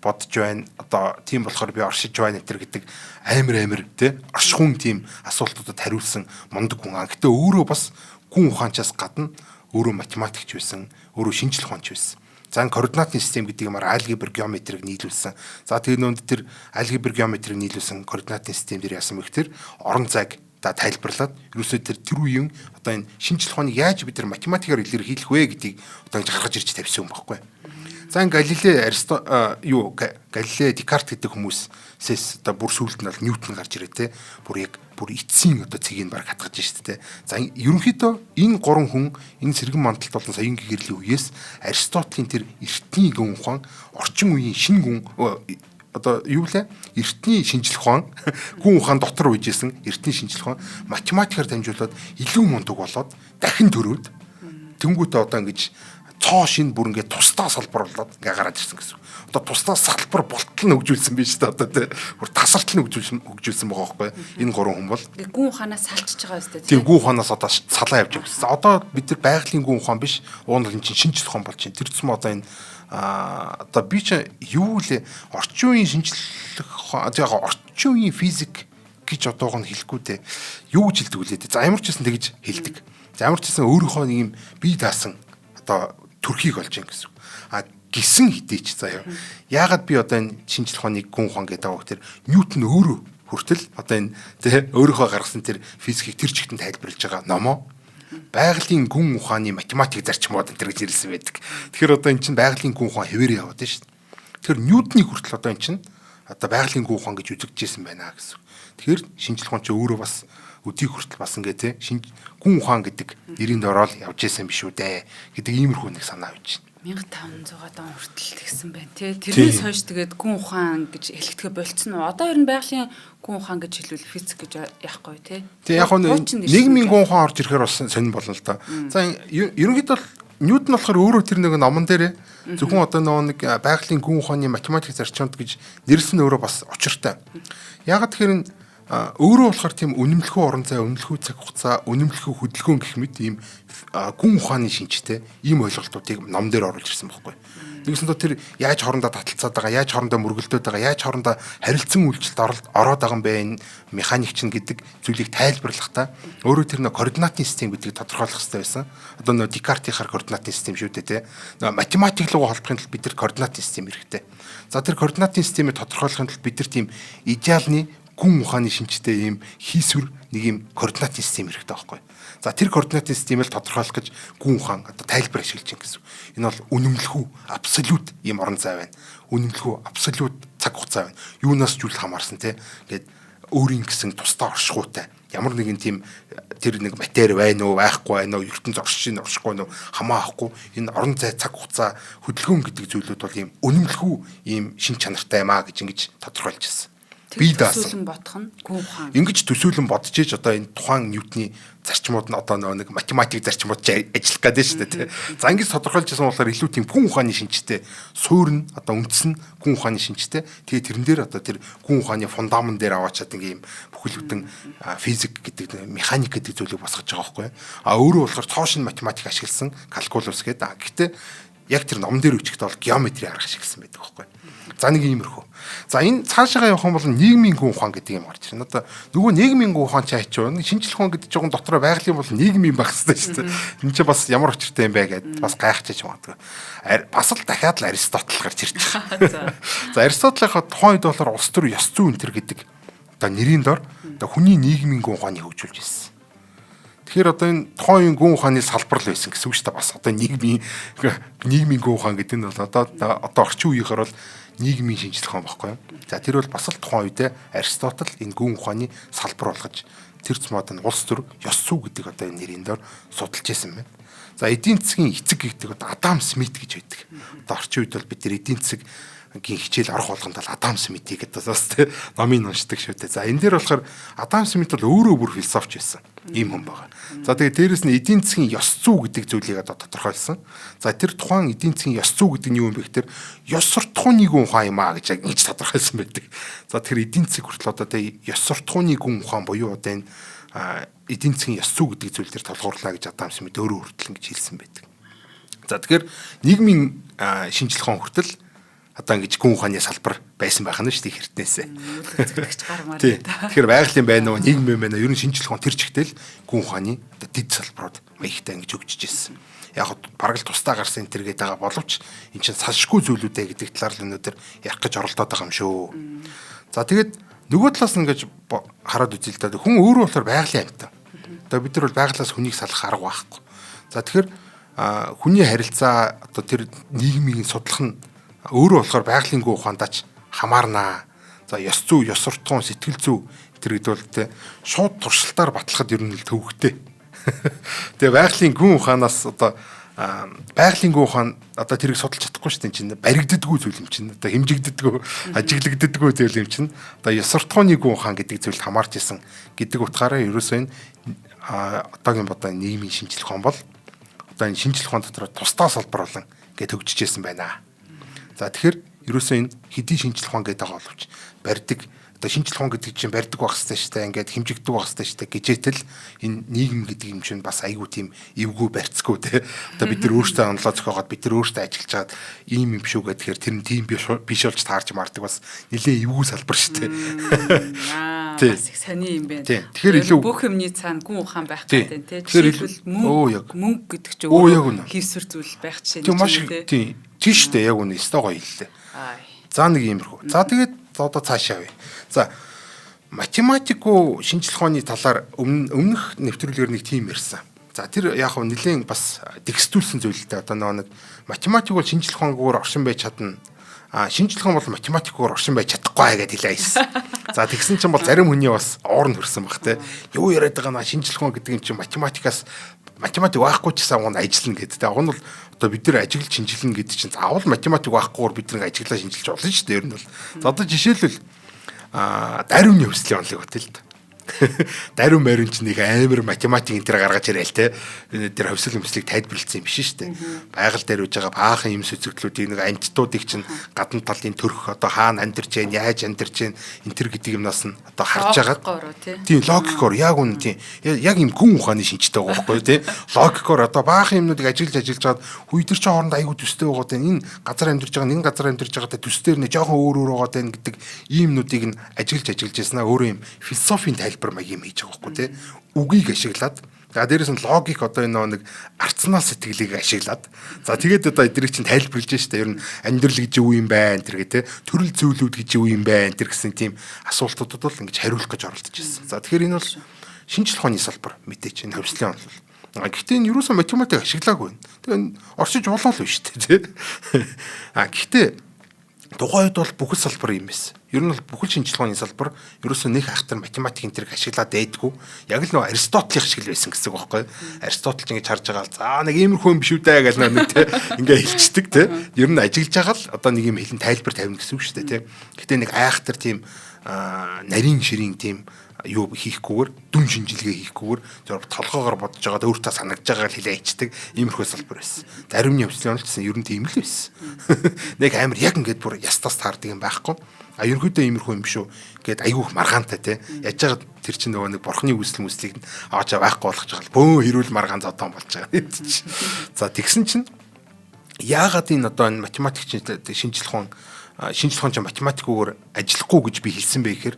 бодож байна. Одоо тийм болохоор би оршиж байна гэдэг амар те оршихуун тийм асуултуудад хариулсан мундаг хүн. Гэхдээ өөрөө бас гүн ухаанчаас гадна өөрөө математикч байсан, өөрөө шинжлэх ухаанч байсан. За координатын систем гэдэг юмар алгебр геометрийг нийлүүлсэн. За тэр нөнд тэр алгебр геометрийг нийлүүлсэн координатын систем дээр яасан бэ гэхээр орон зайг тайлбарлаад ерөөсөө тэр үеийн одоо энэ шинжлэх ухааныг яаж бид нар математикаар илэрхийлэх вэ гэдгийг одоо ингэж гаргаж ирж тавьсан юм баггүй. За Галилей Галилей Декарт гэдэг хүмүүсээс одоо бүр сүүлд нь бол Ньютон гарч ирээ те. Бүр эцсийн одоо цэгийг баг хатгаж штэ те. За ерөнхийдөө энэ гурван хүн энэ сэргэн мандалт болон саяын гэрлийн үеэс Аристотлийн тэр эртний гүн ухаан орчин үеийн шинэ гүн одоо юу лээ? Эртний шинжлэх ухаан гүн ухаан дотор үйжсэн эртний шинжлэх ухаан математикаар дамжуулаад илүү мундаг болоод дахин төрөөд тэнгуүтээ одоо ингэж цоош энэ бүр ингээд тусдаа салбарлаад ингээ гараад ирсэн гэсэн. Одоо тусдаа салбар болтол нь хөгжүүлсэн биш та одоо тий. Бүр тасартал нь хөгжүүлсэн байгаа байхгүй. Энэ гурван хүн бол гүн ухаанаас салчиж байгаа өстэй тий. Тийм гүн ухаанаас одоо салаа явж байгаа. Одоо бид нар байгалийн гүн ухаан биш. Уун л чинь шинжлэх ухаан болж байна. Тэр зүм одоо энэ одоо би ч юу лээ орчин үеийн шинжлэх ухаан яг орчин үеийн физик гэж одоог нь хэлэхгүй те. Юу гэж хэлдэг үлээ. За ямар ч гэсэн тэгж хэлдэг. За ямар ч гэсэн өөрийнхөө нэг юм бие даасан одоо төрхийг олж ийн гэсэн. Гисэн хитээч заяа. Яагаад би одоо энэ шинжлэх ухааны гүн ухаан гэдэг байгаа тэр Ньютон өөрөө хүртэл одоо энэ тий өөрийнхөө гаргасан тэр физикийг тэр чигтэн тайлбарлаж байгаа номоо байгалийн гүн ухааны математик зарчмууд энэ гэж нэрлсэн байдаг. Тэгэхээр одоо эн чинь байгалийн гүн ухаан хэвээр яваад байна шүү дээ. Тэгэхээр Ньютоны хүртэл одоо эн чинь одоо байгалийн гүн ухаан гэж үзэгдэжсэн байна гэсэн. Тэгэхээр шинжлэх ухаан чинь өөрөө бас өдийг хүртэл бас ингээ тий гүн ухаан гэдэг нэрийн дороо явж исэн биш үү дээ гэдэг иймэрхүү нэг санаа авч байна. 1500 он хүртэл тэгсэн байна тий. Тэрнээс хойш тэгээд гүн ухаан гэж хэлэхдээ болцсон уу? Одоо ер нь байгалийн гүн ухаан гэж хэлвэл физик гэж яахгүй тий. Тий яг нь нийгмийн гүн ухаан орж ирэхээр бас сонирн болно л да. За ерөнхийдөө бол Ньютон болохоор өөрөө тэр нэг номон дээр зөвхөн одоо нэг байгалийн гүн ухааны математик зарчмууд гэж нэрлсэн өөрөө бас учиртай. Ягаад тэгэхээр өөрөө болохоор тийм үнэмлэхүй орон зай, үнэмлэхүй цаг хугацаа, үнэмлэхүй хөдөлгөөн гэх мэт ийм гүн ухааны шинжтэй ийм ойлголтуудыг ном дээр оруулж ирсэн байхгүй. Тэгсэндээ тэр яаж хоорондоо таталцаад байгаа, яаж хоорондоо мөргөлдөд байгаа, яаж хоорондоо харилцан үйлчлэлд ороод байгаа юм бэ энэ механикч нь гэдэг зүйлийг тайлбарлахдаа өөрөө тэр нэг координатын систем гэдгийг тодорхойлох хэрэгтэй байсан. Одоо нөө Декартийнхаар координатын систем шүү дээ тий. Нөө математик руу холбохын тулд бид нар координатын систем хэрэгтэй. За тэр координатын системийг тодорхойлохын тулд бид нар тийм идеалны гүн ухааны шинжтэй ийм хийсвэр нэг ийм координатын систем хэрэгтэй байхгүй. За тэр координатын системийг тодорхойлох гэж гүн ухаан одоо тайлбар ашиглаж байна гэсэн. Энэ бол үнэмлэхүү абсолют ийм орон зай байна. Үнэмлэхүү абсолют цаг хугацаа байна. Юунаас ч үл хамаарсан те. Ингээд өөрийн гэсэн тусдаа оршихуйтай. Ямар нэгэн тийм тэр нэг матери байна уу, байхгүй байна уу, ертөнц оршиж оршихгүй нь хамаахгүй. Энэ орон зай цаг хугацаа хөдөлгөөн гэдэг зүйлүүд бол ийм үнэмлэхүү ийм шин чанартай юм а гэж ингэж тодорхойлж байна. Би төсөөлөн бодох нь гүн ухаан. Ингэж төсөөлөн бодож иж одоо энэ тухайн Ньютоны зарчмууд нь одоо нэг математик зарчмууд ажиллах гэдэг шүү дээ тий. За ингэж тодорхойлж байгаа болохоор илүү тийм гүн ухааны шинжтэй суурь нь одоо үндэс нь гүн ухааны шинжтэй. Тэгээ тэрэн дээр одоо тэр гүн ухааны фундамент дээр аваачаад ингээм бүхэл бүтэн физик гэдэг механик гэдэг зүйлийг босгож байгаа байхгүй. А өөрөө болохоор цоошин математик ашигласан калкулус гэдэг. Гэхдээ яг тэр номон дээр үчигт бол геометри арга ашигласан байдаг байхгүй. За нэг иймэрхүү. За энэ цаашаа явах юм бол нийгмийн гүн ухаан гэдэг юм гарч ирнэ. Одоо нөгөө нийгмийн гүн ухаан ч ачаа. Шинжлэх ухаан гэдэг жоохон дотроо байгалийн бол нийгмийн байх хэрэгтэй шүү дээ. Энэ ч бас ямар учиртай юм бэ гэдээ бас гайхчихж магадгүй. Бас л дахиад л Аристотель гарч ирж байгаа. За Аристотелийн тухайн үед болохоор улс төр ёс зүй өнтер гэдэг одоо нэрийн дор одоо хүний нийгмийн гүн ухааныг хөгжүүлж ирсэн. Тэгэхээр одоо энэ тухайн гүн ухааны салбар л байсан гэсэн үг шүү дээ. Бас одоо нийгмийн гүн ухаан гэдэг нь бол одоо орчин үеийнхаар бол нийгмийн шинжлэх ухаан байхгүй юу. За тэр бол бас л тухайн үедээ Аристотель энэ гүн ухааны салбар болгож тэр цмод нь улс төр ёс зүй гэдэг одоо энэ нэрийн дор судалж байсан байна. За эдийн засгийн эцэг гэдэг одоо Адам Смит гэж байдаг. Одоо орчин үед бол бид тэр эдийн засгийн хичээл арга болгонд бол Адам Смитийг одоо бас тэ номыг уншдаг шүү дээ. За энэ дээр болохоор Адам Смит бол өөрөө бүр философч байсан. Ийм хүн байгаа. За тэгээд дээрэс нь эдийн засгийн ёс зүй гэдэг зүйлийг одоо тодорхойлсон. За тэр тухайн эдийн засгийн ёс зүй гэдэг нь юу юм бэ гэхээр ёс суртахууны гүн ухаан юм аа гэж ингэж тодорхойлсон байдаг. За тэр эдийн засаг хүртэл одоо тэ ёс суртахууны гүн ухаан буюу одоо энэ эдийн засгийн ёс зүй гэдэг зүйл дээр толгуурлаа гэж Адам Смит өөрөө хүртэл ингэж хэлсэн байдаг. За тэгэхээр нийгмийн шинжлэх ухаан хүртэл одоо ингэж гүн ухааны салбар байсан байх нь шүү дээ хэртнээсээ. Тэгэхээр байгалийн байна уу, нийгмийн байна уу, ер нь шинжлэх ухаан тэр чигтэл гүн ухааны одоо дэд салбарууд маягтай ингэж өгчөж ирсэн. Яг бараг л тусдаа гарсан энэ төргээд байгаа боловч эн чинь салшгүй зүйлүүдээ гэдэг талаар л өнөөдөр ярих гэж оролдоод байгаа юм шүү. За тэгээд нөгөө талаас нь ингэж хараад үзье л да. Хүн өөрөө болохоор байгалийн амьтан. Одоо бид нар бол байгалаас хүнийг салах арга байхгүй. За тэгэхээр хүний харилцаа одоо тэр нийгмийн судлах нь өөрөө болохоор байгалийн гүн ухаандаач хамаарнаа. За ёс зүй, ёс суртахуун, сэтгэл зүй тэр гэдэг бол тэ шууд туршилтаар батлахад ер нь л төвөгтэй. Тэгээ байгалийн гүн ухаанаас одоо байгалийн гүн ухаан одоо тэрийг судалж чадахгүй шүү дээ чинь баригддаггүй зүйл юм чинь одоо хэмжигддэггүй, ажиглагддаггүй зүйл юм чинь одоо ёс суртахууны гүн ухаан гэдэг зүйлд хамаарч исэн гэдэг утгаараа ерөөсөө энэ одоогийн бодоо нийгмийн шинжлэх ухаан бол одоо энэ шинжлэх ухаан дотор тусдаа салбар болон гэж төгжижсэн байна. За тэгэхээр ерөөсөө энэ хэдийн шинжлэх ухаан гэдэг байгаа боловч барьдаг одоо шинжлэх ухаан гэдэг чинь барьдаг байх хэрэгтэй шүү дээ. Ингээд хэмжигддэг байх хэрэгтэй шүү дээ. Гэжээтэл энэ нийгэм гэдэг юм чинь бас айгүй тийм эвгүй барьцгүй те. Одоо бид нар өөрсдөө онлоо зохиогоод бид нар өөрсдөө ажиллаж чаад ийм юм шүү гэхээр тэр нь тийм биш болж таарч мардаг бас нэлээ эвгүй салбар шүү дээ. Бас их сони юм байна. Тэгэхээр илүү бүх юмний цаана гүн ухаан байх гэдэг те. Тэгэхээр мөнгө гэдэг чинь өөрөө хийсвэр зүйл байх жишээ нь тийм тийш дээ яг үнэ өстой гоё хэллээ. За нэг иймэрхүү. За тэгээд одоо цаашаа авъя. За математикуу шинжлэх ухааны талаар өмнөх нэвтрүүлгээр нэг тийм ярьсан. За тэр яг нь нэлээд бас текстүүлсэн зүйл дээ. Одоо нэг математик бол шинжлэх ухаангүйгээр оршин байж чадна. Шинжлэх ухаан бол математикээр оршин байж чадахгүй гэдээ хэлээ хэлсэн. За тэгсэн чинь бол зарим хүний бас оор нь хөрсөн баг те. Юу яриад байгаа наа шинжлэх ухаан гэдэг юм чинь математик байхгүй ч гэсэн уг нь ажиллана гэдэг. Тэгээ уг нь бол одоо бид нэр ажиглаж шинжилнэ гэдэг чинь заавал математик байхгүйгээр бид нэг ажиглаа шинжилж болно шүү дээ ер нь бол. За одоо жишээлбэл дарвины хөвслийн онолыг хөтөл л да. Даруй морин ч нэг амар математик энэ төр гаргаж ирээл те. Тэр хөвсөл өмслийг тайлбарлсан юм биш шүү дээ. Байгаль дээр үж байгаа баахан юм сүзэгдлүүдийг нэг амьтдуудыг чинь гадна талын төрх одоо хаана амьдарч जैन яаж амьдарч जैन энэ төр гэдэг юмнаас нь одоо харж агаад тийм логикоор яг үн тийм яг юм гүн ухааны шинжтэй байгаа байхгүй тий. Логикоор одоо баахан юмнуудыг ажиллаж жаад хүйдэр чи хооронд аягүй төстэй байгаа те энэ газар амьдарч байгаа энэ газар амьдарч байгаа те төсдөр нэ жоохон өөр байгаа те гэдэг иймнүүдийг нь ажиллаж яснаа өөрөө юм философийн тайлбар маяг юм хийж байгаа байхгүй тий. Үгийг ашиглаад за дээрээс нь логик одоо энэ нэг арцнал сэтгэлийг ашиглаад за тэгээд одоо эдгээр чинь тайлбарлаж штэ ер нь амьдрал гэж юу юм бэ энэ төр гэ тэ төрөл зүйлүүд гэж юу юм бэ энэ төр гэсэн тийм асуултуудад бол ингэж хариулах гэж оролдож байсан. За тэгэхээр энэ бол шинжлэх ухааны салбар мэдээч энэ хөвслийн онол. Гэхдээ энэ юусэн математик ашиглаагүй. Тэгээ орчиж болоо л биш штэ тий. Гэхдээ тухайн үед бол бүхэл салбар юм байсан. Ер нь бол бүхэл шинжлэх ухааны салбар ерөөсөө нэг хахтар математик энэ төр ашиглаад дайдгүй. Яг л нөө Аристотелийн ашигл байсан гэсэн үг байхгүй. Аристотель ч ингэж харж байгаа л за нэг иймэрхүү юм биш үү дээ гэж нэг те ингээ хэлцдэг те. Ер нь ажиллаж байгаа л одоо нэг юм хэлэн тайлбар тавина гэсэн үг шүү дээ те. Гэтэ нэг айхтар тийм нарийн ширийн тийм юу хийхгүйгээр дүн шинжилгээ хийхгүйгээр зөв толгоогоор бодож байгаа өөртөө санагдж байгааг хэлээ ичдэг иймэрхүү салбар байсан. Даримны өвслийн онолчсан ер нь тийм л байсан. Нэг амар яг ингээд бүр ястаас таардаг юм байхгүй. А ерөнхийдөө иймэрхүү юм шүү гэд айгүйх маргаантай те яаж байгаа тэр чинь нөгөө нэг бурхны үүсэл мүслийг аачаа байхгүй болгож байгаа л бөө хэрүүл маргаан зодон болж байгаа. За тэгсэн чинь яагаад энэ одоо энэ математик шинжлэх ухаан ч математикээр ажиллахгүй гэж би хэлсэн бэ гэхээр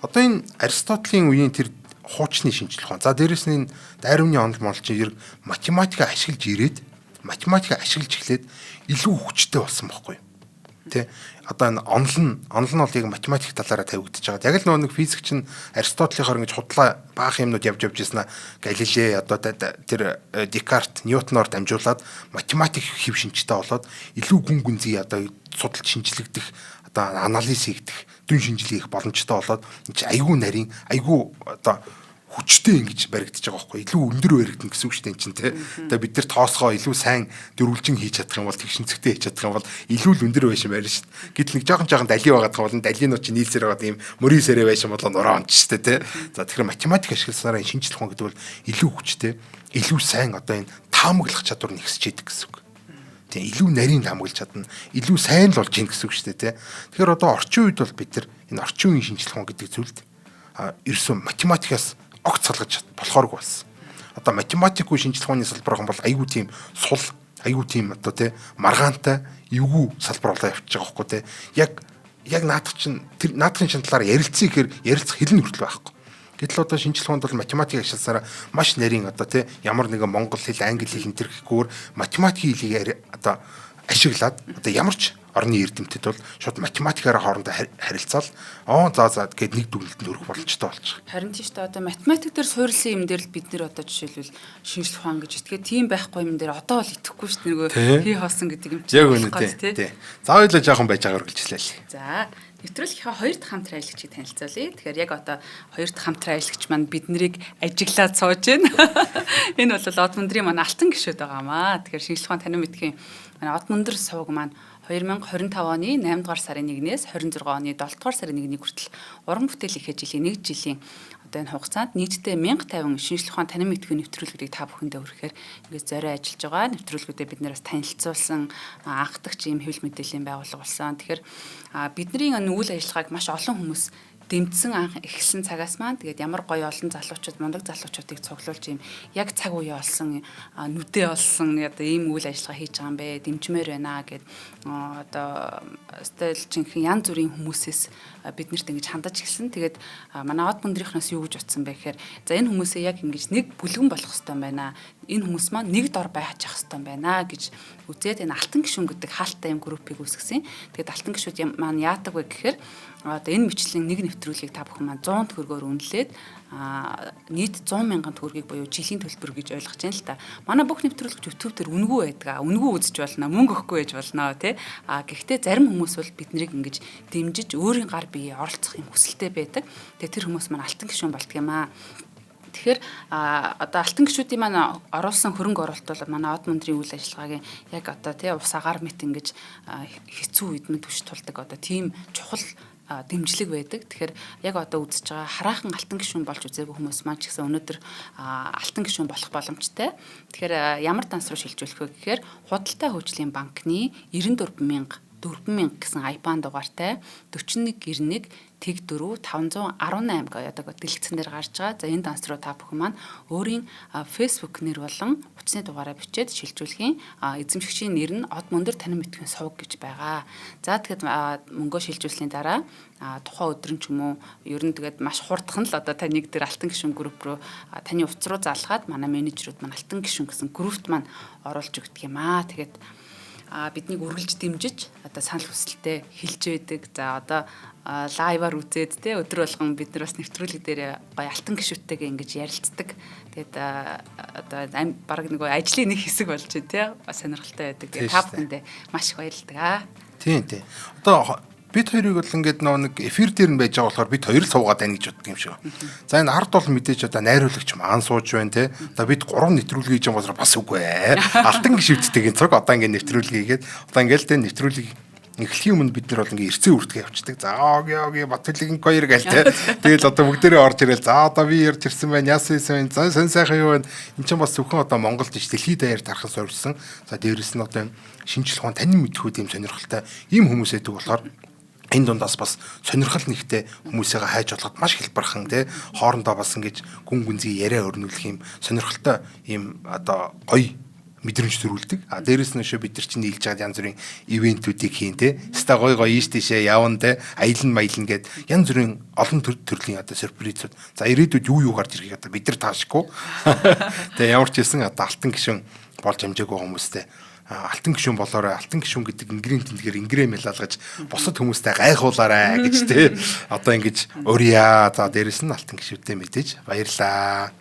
одоо энэ Аристотелийн үеийн тэр хуучны шинжлэх ухаан за дээрэс нь дайрууны онол мол чинь математикаа ашиглаж ирээд математикаа ашиглаж эхлээд илүү хүчтэй болсон байхгүй юу? Тэ одоо энэ онол нь бол яг математик талаараа тавигдчихж байгаа. Яг л нөгөө нэг физик чинь Аристотелийнхоор ингэж худлаа баах юмнууд явж яснаа Галилей одоо тэр Декарт, Ньютоноор дамжуулаад математик хэв шинжтэй болоод илүү гүн гүнзгий одоо судалж шинжлэгдэх одоо анализ хийгдэх дүн шинжилгээ хийх боломжтой болоод айгүй нарийн айгүй одоо хүчтэй ингэж баригдаж байгаа байхгүй илүү өндөр баригдана гэсэн үг шүү дээ чинь тий. Тэгээ бид нар тоосгоо илүү сайн дөрвөлжин хийж чадах юм бол тэгшинцэгтэй хийж чадах юм бол илүү л өндөр байшин байна шүү дээ. Гэтэл нэг жоохон дали байгаа бол далинууд чинь нийлсээр байгаа тийм мөрийн сэрэ байшин бол нураан ч шүү дээ тий. За тэгэхээр математик ашигласараа шинжлэх ухаан гэдэг бол илүү хүчтэй илүү сайн одоо энэ таамаглах чадвар нь ихсэж идэг гэсэн үг. Тий илүү нарийн таамаглаж чадна илүү сайн л болж ийн гэсэн үг шүү дээ тий. Тэгэхээр одоо орчин үед бол бид нар энэ орчин үеийн шинжлэх ухаан гэдэг зүйлд ерөөсөн математикаас огт салгаж болохооргүй болсон. Одоо математикгүй шинжлэх ухааны салбар бол айгүй тийм сул, айгүй тийм одоо тий маргаантай, эвгүй салбар болоо явчихж байгаа байхгүй тий. Яг наадахын шинжлэлээр ярилцъя гэхээр ярилцах хэлний хүртэл байхгүй. Гэтэл одоо шинжлэх ухаанд бол математик ашигласараа маш нарийн одоо тий ямар нэгэн монгол хэл, англи хэл энэ төр гэхгүйгээр математикийн хэлийг одоо ашиглаад одоо ямар ч орны эрдэмтэд бол шууд математикаараа хоорондоо харилцаал за гэд нэг дүгнэлтэнд өрөх боломжтой болж байгаа. Харин тийш та одоо математик дээр суурилсан юм дээр л бид нэр одоо жишээлбэл шинжлэх ухаан гэж итгээ тийм байхгүй юм дээр одоо л итгэхгүй шүү дээ нөгөө хий хоосон гэдэг юм чинь. Яг үнэ тий. За ойлоо жоохон байж байгаа үргэлжлэе. За нэвтрүүлгийнхаа хоёр дахь хамтран аялагчийг танилцуулъя. Тэгэхээр яг одоо хоёр дахь хамтран аялагч маань бид нарыг ажиглаад сууж байна. Энэ бол Од мөндрийн маань алтан гишүүд байгаамаа. Тэгэхээр шинжлэх ухаан танин мэдхийн манай Од мөндөр сувг маань 2025 оны 8 дугаар сарын 1-ээс 26 оны 7 дугаар сарын 1-ний хүртэл уран бүтээл ихэ жилийн 1 жилийн одоо энэ хугацаанд нийтдээ 1050 шинжлэх ухаан танин мэдхийн нэвтрүүлгүүдийг та бүхэндээ өргөхээр ингээд зорио ажиллаж байгаа. Нэвтрүүлгүүдэд бид нараас танилцуулсан анхдагч ийм хэвлэл мэдээллийн байгууллага болсон. Тэгэхээр бидний энэ үйл ажиллагааг маш олон хүмүүс дэмжсэн анх эхэлсэн цагаас маань тэгээд ямар гоё олон залуучууд мундаг залуучуудыг цуглуулж ийм яг цаг үе олсон нүдэ олсон одоо ийм үйл ажиллагаа хийж байгаа юм бэ дэмжмээр байна гэд одоо стил чинхэн янз бүрийн хүмүүсээс биднэрт ингэж хандаж эхэлсэн. Тэгээд манай Од мөндрийнхнаас юу гэж утсан бэ гэхээр за энэ хүмүүсээ яг ингэж нэг бүлгэн болох хэрэгтэй байна. Энэ хүмүүс маань нэг дор байж ах хэрэгтэй байна гэж үзээд энэ алтан гишүүн гэдэг хаалттай юм группийг үүсгэсэн. Тэгээд алтан гишүүд маань яадаг вэ гэхээр одоо энэ мэтчлийн нэг нэвтрүүлгийг та бүхэн маань 100 төгрөгөөр үнэлээд нийт 100 мянган төгрөгийг буюу жилийн төлбөр гэж ойлгож байна л та. Манай бүх нэвтрүүлэгч YouTube дээр үнэгүй байдаг. Үнэгүй үзэж болно, мөнгө өгөхгүй байж болно тий. Гэхдээ зарим хүмүүс бол бид нарыг ингэж дэмжиж өөрийн гар биеэ оролцох юм хүсэлтэй байдаг. Тэгээ тэр хүмүүс маань алтан гишүүн болдго юм аа. Тэгэхээр одоо алтан гишүүдийн маань оруулсан хөрөнгө оруулалт бол манай Од мөндрийн үйл ажиллагаагийн яг одоо тий ус агаар мэт ингэж хэцүү үед нь түвш тулдаг одоо тийм чухал дэмжлэг байдаг. Тэгэхээр яг одоо үзэж байгаа хараахан алтан гишүүн болж үзээгүй хүмүүс маань ч гэсэн өнөөдөр алтан гишүүн болох боломжтой. Тэгэхээр ямар данс руу шилжүүлэх вэ гэхээр Худалдаа хөгжлийн банкны 94,000 гэсэн IBAN дугаартай 4191 тэг 4 518 гэж одоо дэлгэцэн дээр гарч байгаа. За энэ данс руу та бүхэн маань өөрийн Facebook нэр болон утасны дугаараа бичээд шилжүүлэхийн эзэмшигчийн нэр нь Од Мөндөр танин мэдхийн сувг гэж байгаа. За тэгэхэд мөнгөө шилжүүлсний дараа тухайн өдөр нь ч юм уу ер нь тэгээд маш хурдхан л одоо таныг дээр алтан гишүүн групп руу таны утас руу залгаад манай менежерүүд маань алтан гишүүн гэсэн группт маань оруулж өгдөг юм аа. Тэгээд биднийг үргэлж дэмжиж одоо санал хүсэлтэд хэлж байдаг. За одоо лайваар үзээд те өдөр болгон бид нар бас нэвтрүүлэг дээр гоё алтан гишүүттэйгээ ингэж ярилцдаг. Тэгээд одоо баг нэг ажлын нэг хэсэг болж байна те сонирхолтой байдаг. Тэгээд та бүхэндээ маш их баярлалаа. Тийм. Одоо бид хоёрыг бол ингээд нэг эфир дээр нь байж байгаа болохоор бид хоёр л суугаад байна гэж боддог юм шиг. За энэ ард бол мэдээж одоо найруулагч маан сууж байна те. Одоо бид 3 нэвтрүүлэг хийж байгаа болохоор бас үгүй ээ. Алтан гишүүдтэйгийн цог одоо ингээд нэвтрүүлэг хийгээд одоо ингээд те нэвтрүүлэг эхлэхийн өмнө бид нар бол ингээд эрцээ үрдгээ явчихдаг. За оги Батөлгийн хоёр гээл те. Тэгэл одоо бүгдээрээ орж ирэл. За одоо би ярьж ирсэн байна. Яс ийсэн. За сон сайхан юу вэ? Энд чинь бас зөвхөн одоо Монголд ич дэлхийд даяар тархан суурьсан. За дээрэс нь одоо шинжлэх ухаан танин мэдхүүд юм сонирхолтой ийм хүмүүс байдаг болохоор энэ дундаас бас сонирхол нэгтэй хүмүүсийг хайж болоход маш хэлбархан тий хоорондоо бас ингэж гүн гүнзгий яриа өрнүүлэх юм сонирхолтой юм одоо гоё мэдрэмж төрүүлдэг. Дээрээс нь бид нар чинь нийлж байгаа янз бүрийн ивентүүдийг хийн тий. Ста гоё ийш тийшээ явна тий. Аялна маялна гэд янз бүрийн олон төрлийн одоо сюрпризүүд. За ирээдүйд юу гарч ирэх одоо бид нар таашгүй. Тэгээ ямар ч хэлсэн одоо алтан гишүүн болж амжаагүй хүмүүстэй алтан гишүүн болоорой алтан гишүүн гэдэг ингрийн тэмдгээр ингрэм ялалгаж бусад хүмүүстэй гайхуулаарай гэж тий одоо ингэж өрья за дээрэс нь алтан гишүүтэй мэдээж баярлаа.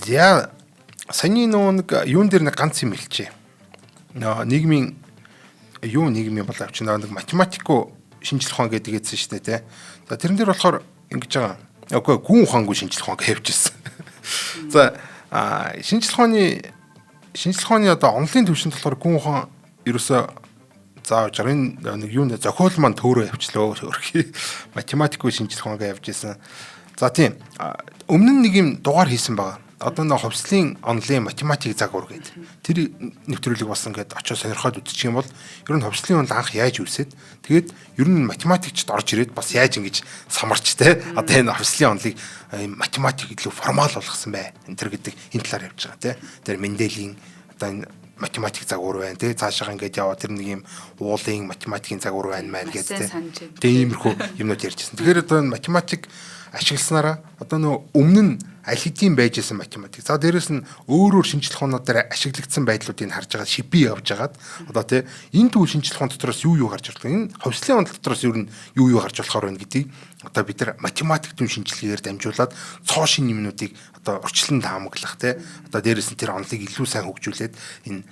За саяны нэг юун дээр нэг ганц юм хэлчихье. Нийгмийн болоо авч нэг математикуу шинжлэх ухаан гэдэг хэлсэн шүү дээ тий. За тэрэн дээр болохоор ингэж байгаа. Үгүй гүн ухаангүй шинжлэх ухаан гэвчихсэн. За шинжлэх ухааны одоо онлын төвшөнд болохоор гүн ухаан ерөөсөө зааж байгаа нэг юунд зохиол маань төөрөө явчлаа өөрхий математикгүй шинжлэх ухаангаа явж исэн. За тийм өмнө нь нэг юм дугаар хийсэн байгаа. Одоо нэг хувьслын онлын математик загвар гэдэг. Тэр нэвтрүүлэг болсон гэдээ очиж сонирхоод үзчих юм бол ер нь хувьслын онл анх яаж үсээд тэгээд ер нь математикчд орж ирээд бас яаж ингэж самарч те одоо энэ хувьслын онлыг математик илүү формал болгосон бай. энэ төр гэдэг энэ талаар явж байгаа те. Тэр Менделийн одоо энэ математик загвар байна те цаашаа ингэж яваа тэр нэг юм уулын математикийн загвар байна мэн гэдэг те. Тэгээ иймэрхүү юмнууд ярьжсэн. Тэгэхээр одоо математик ашигласнараа одоо нөө өмнө нь аль хэдийн байж исэн математик. За дээрэс нь өөр шинжлэх ухаануудаар ашиглагдсан байдлуудыг харж байгаа шипи явж хагаад одоо тий энэ төв шинжлэх ухаан дотроос юу гарч ирлээ. Энэ хувьслын онол дотроос ер нь юу гарч болохоор байна гэдгийг одоо бид нар математик түн шинжилгээгээр дамжуулаад цоо шин юмнуудыг одоо орчлон таамаглах тий одоо дээрэс нь тэр онолыг илүү сайн хөгжүүлээд энэ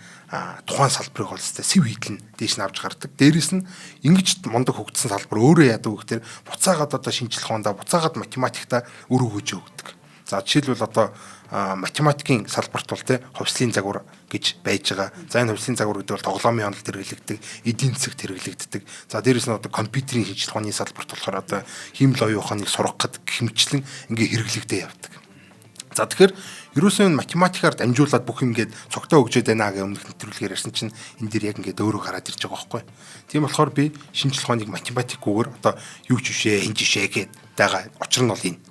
тухайн салбарыг олстой сэв хийдэл нь дээш нь авч гардаг. Дээрэс нь ингэж мундаг хөгжсөн салбар өөрөө яадаг вэ гэхээр буцаагаад одоо шинжлэх ухаандаа буцаагаад математиктаа өрөө өгөөж өгдөг. За жишээлбэл одоо математикийн салбарт бол те хувьслын загвар гэж байж байгаа. За энэ хувьслын загвар гэдэг бол тоглоомын онолд хэрэглэгддэг, эдийн засагт хэрэглэгддэг. За дээрэс нь одоо компьютерийн шинжлэх ухааны салбарт болохоор одоо химэл оюун ухааныг сурах гэдэг хэмжлэн ингээ хэрэглэгдээ явдаг. За тэгэхээр ерөөсөө математикаар дамжуулаад бүх юм гээд цогтоо өгчөөд байна гэх өмнөх нэвтрүүлгээр ярьсан чинь энэ дэр яг ингээд өөрөө гараад ирж байгаа байхгүй. Тийм болохоор би шинжлэх ухааныг математикгүйгээр одоо юу ч бишээ, хинж бишээ гээд байгаа учир нь бол энэ.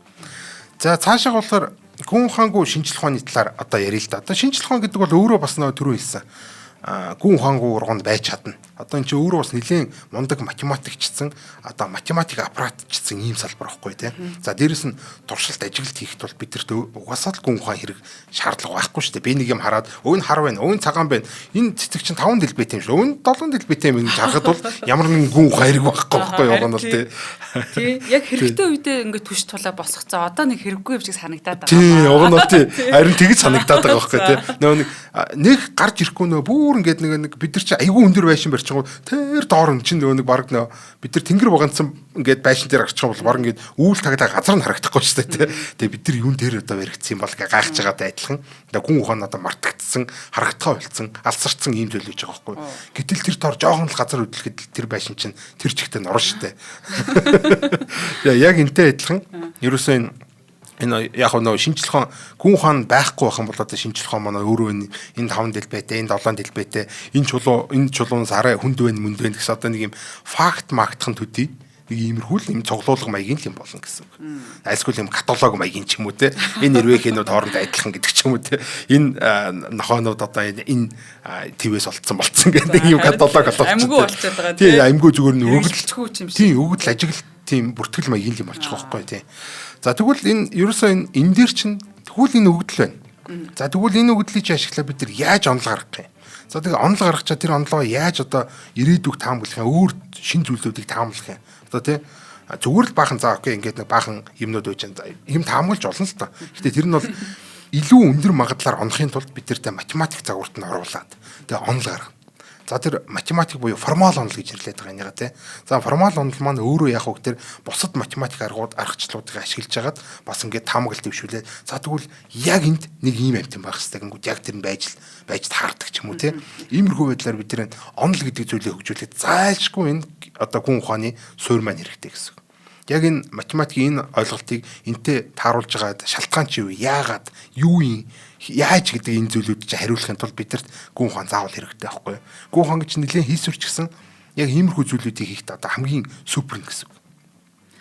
За цаашаа болохоор гүн ухаангүй шинжлэх ухааны талаар одоо ярил л да. Одоо шинжлэх ухаан гэдэг бол өөрөө бас нөө түрүү хэлсэн. Гүн ухаангүй урганд байж чадна. Одоо энэ чинь өөрөө бас нэлээд мундаг математикчсан, одоо математик аппаратчсан ийм салбар байхгүй тий. За дээрэс нь туршилт ажилт хийхэд бол бидэрт угаасаа л гүн ухаан хэрэг шаардлага байхгүй шүү дээ. Би нэг юм хараад өвн хар байна, өвн цагаан байна. Энэ цэцэг чинь 5 дэлбэтэй юм шүү. Өвн 7 дэлбэтэй юм гэж харахад бол ямар нэгэн гүн ухаан хэрэг байхгүй байгаа нь бол тий. Тий. Яг хэрэгтэй үедээ ингээд түш тулаа босгоцоо. Одоо нэг хэрэггүй юм шиг санагдаад байгаа. Тий, уг нь тий. Харин тэгж санагдаад байгаа байхгүй тий. Нэг гарч ирэхгүй бүр ингээд нэг бид нар чи айгүй өндөр байшин барьж очингууд тэр доор нь чинь нөгөө нэг баг нөө бид нар тэнгэр баганцсан ингээд байшин дээр гарчих юм бол баг ингээд үүл таглаа газар нь харагдахгүй шүү дээ. Тэгээ бид нар юун дээр одоо баригдсан юм бол гэ гайхаж байгаатай адилхан. Тэгээ хүн ухаан одоо мартагдсан, харагдхаа болцсон, алсарсан ийм зүйл хийж байгаа байхгүй. Гэтэл тэр доор жоохон л газар хөдлөхөд тэр байшин чинь тэр чигтээ норно шүү дээ. Яг энтэй адилхан. Ерөөсөө энэ яг нөгөө шинжлэх ухаан гүн ухаан байхгүй байх юм бол одоо шинжлэх ухаан манай өөрөө энэ 5 дэлбэтэй, энэ 7 дэлбэтэй, энэ чулуунаас арай хүнд байна, мөнд байна гэсэн одоо нэг юм факт магтхан төдий нэг иймэрхүү л юм цуглуулга маягийн юм болно гэсэн үг. Айлсгүй юм каталог маягийн ч юм уу те. Энэ нэрвэхэнүүд хоорондоо адилхан гэдэг ч юм уу те. Энэ нохоонууд одоо энэ твээс болцсон гэдэг юм каталог болчихсон. Амьгүй болчиход байгаа тийм. Амьгүй зүгээр нь өгдөл. Тийм, өгдөл ажиглал тийм бүртгэл маягийн юм болчих واخхой тийм. За тэгвэл энэ ерөөсөө энэ дээр чинь тэгвэл энэ өгдөл байна. За тэгвэл энэ өгдлийг чи ашиглаа бид нар яаж онол гаргах юм? За тэгээ онол гаргачаа тэр онолоо яаж одоо ирээдүг таамаглах юм? Өөр шин зүйлүүдийг таамаглах юм. Одоо тий зүгээр л баахан заа окей ингээд нэг баахан юмнууд байж байгаа. Юм таамаглаж болно л та. Гэтэ тэр нь бол илүү өндөр магадлалаар онохын тулд бид нартай математик загварт нь оруулаад тэгээ онол гаргана. За тэр математик буюу формал онол гэж нэрлэдэг байгаа юм яга тий. За формал онол маань өөрөө яг хөө тэр бусад математик аргачлалуудыг ашиглаж хагаад бас ингээд таамаглалт дэвшүүлээд за тэгвэл яг энд нэг ийм амт юм байх хэрэгтэй гингүүд яг тэр нь байж таардаг ч юм уу тий. Иймэрхүү байдлаар бид тэр онол гэдэг зүйлийг хөгжүүлээд зайлшгүй энэ одоо гүн ухааны суурь маань хэрэгтэй гэсэн. Яг энэ математикийн энэ ойлголтыг энтэй тааруулж байгаа шалтгаан чи юу? Яагаад? Юу юм? Яаж гэдэг энэ зүйлүүд чи хариулахын тулд бидэрт гүн ухаан заавал хэрэгтэй байхгүй юу? Гүн ухаан гэж нэлээд хийсвэрчсэн яг иймэрхүү зүйлүүдийг хийхдээ одоо хамгийн супер гэсэн.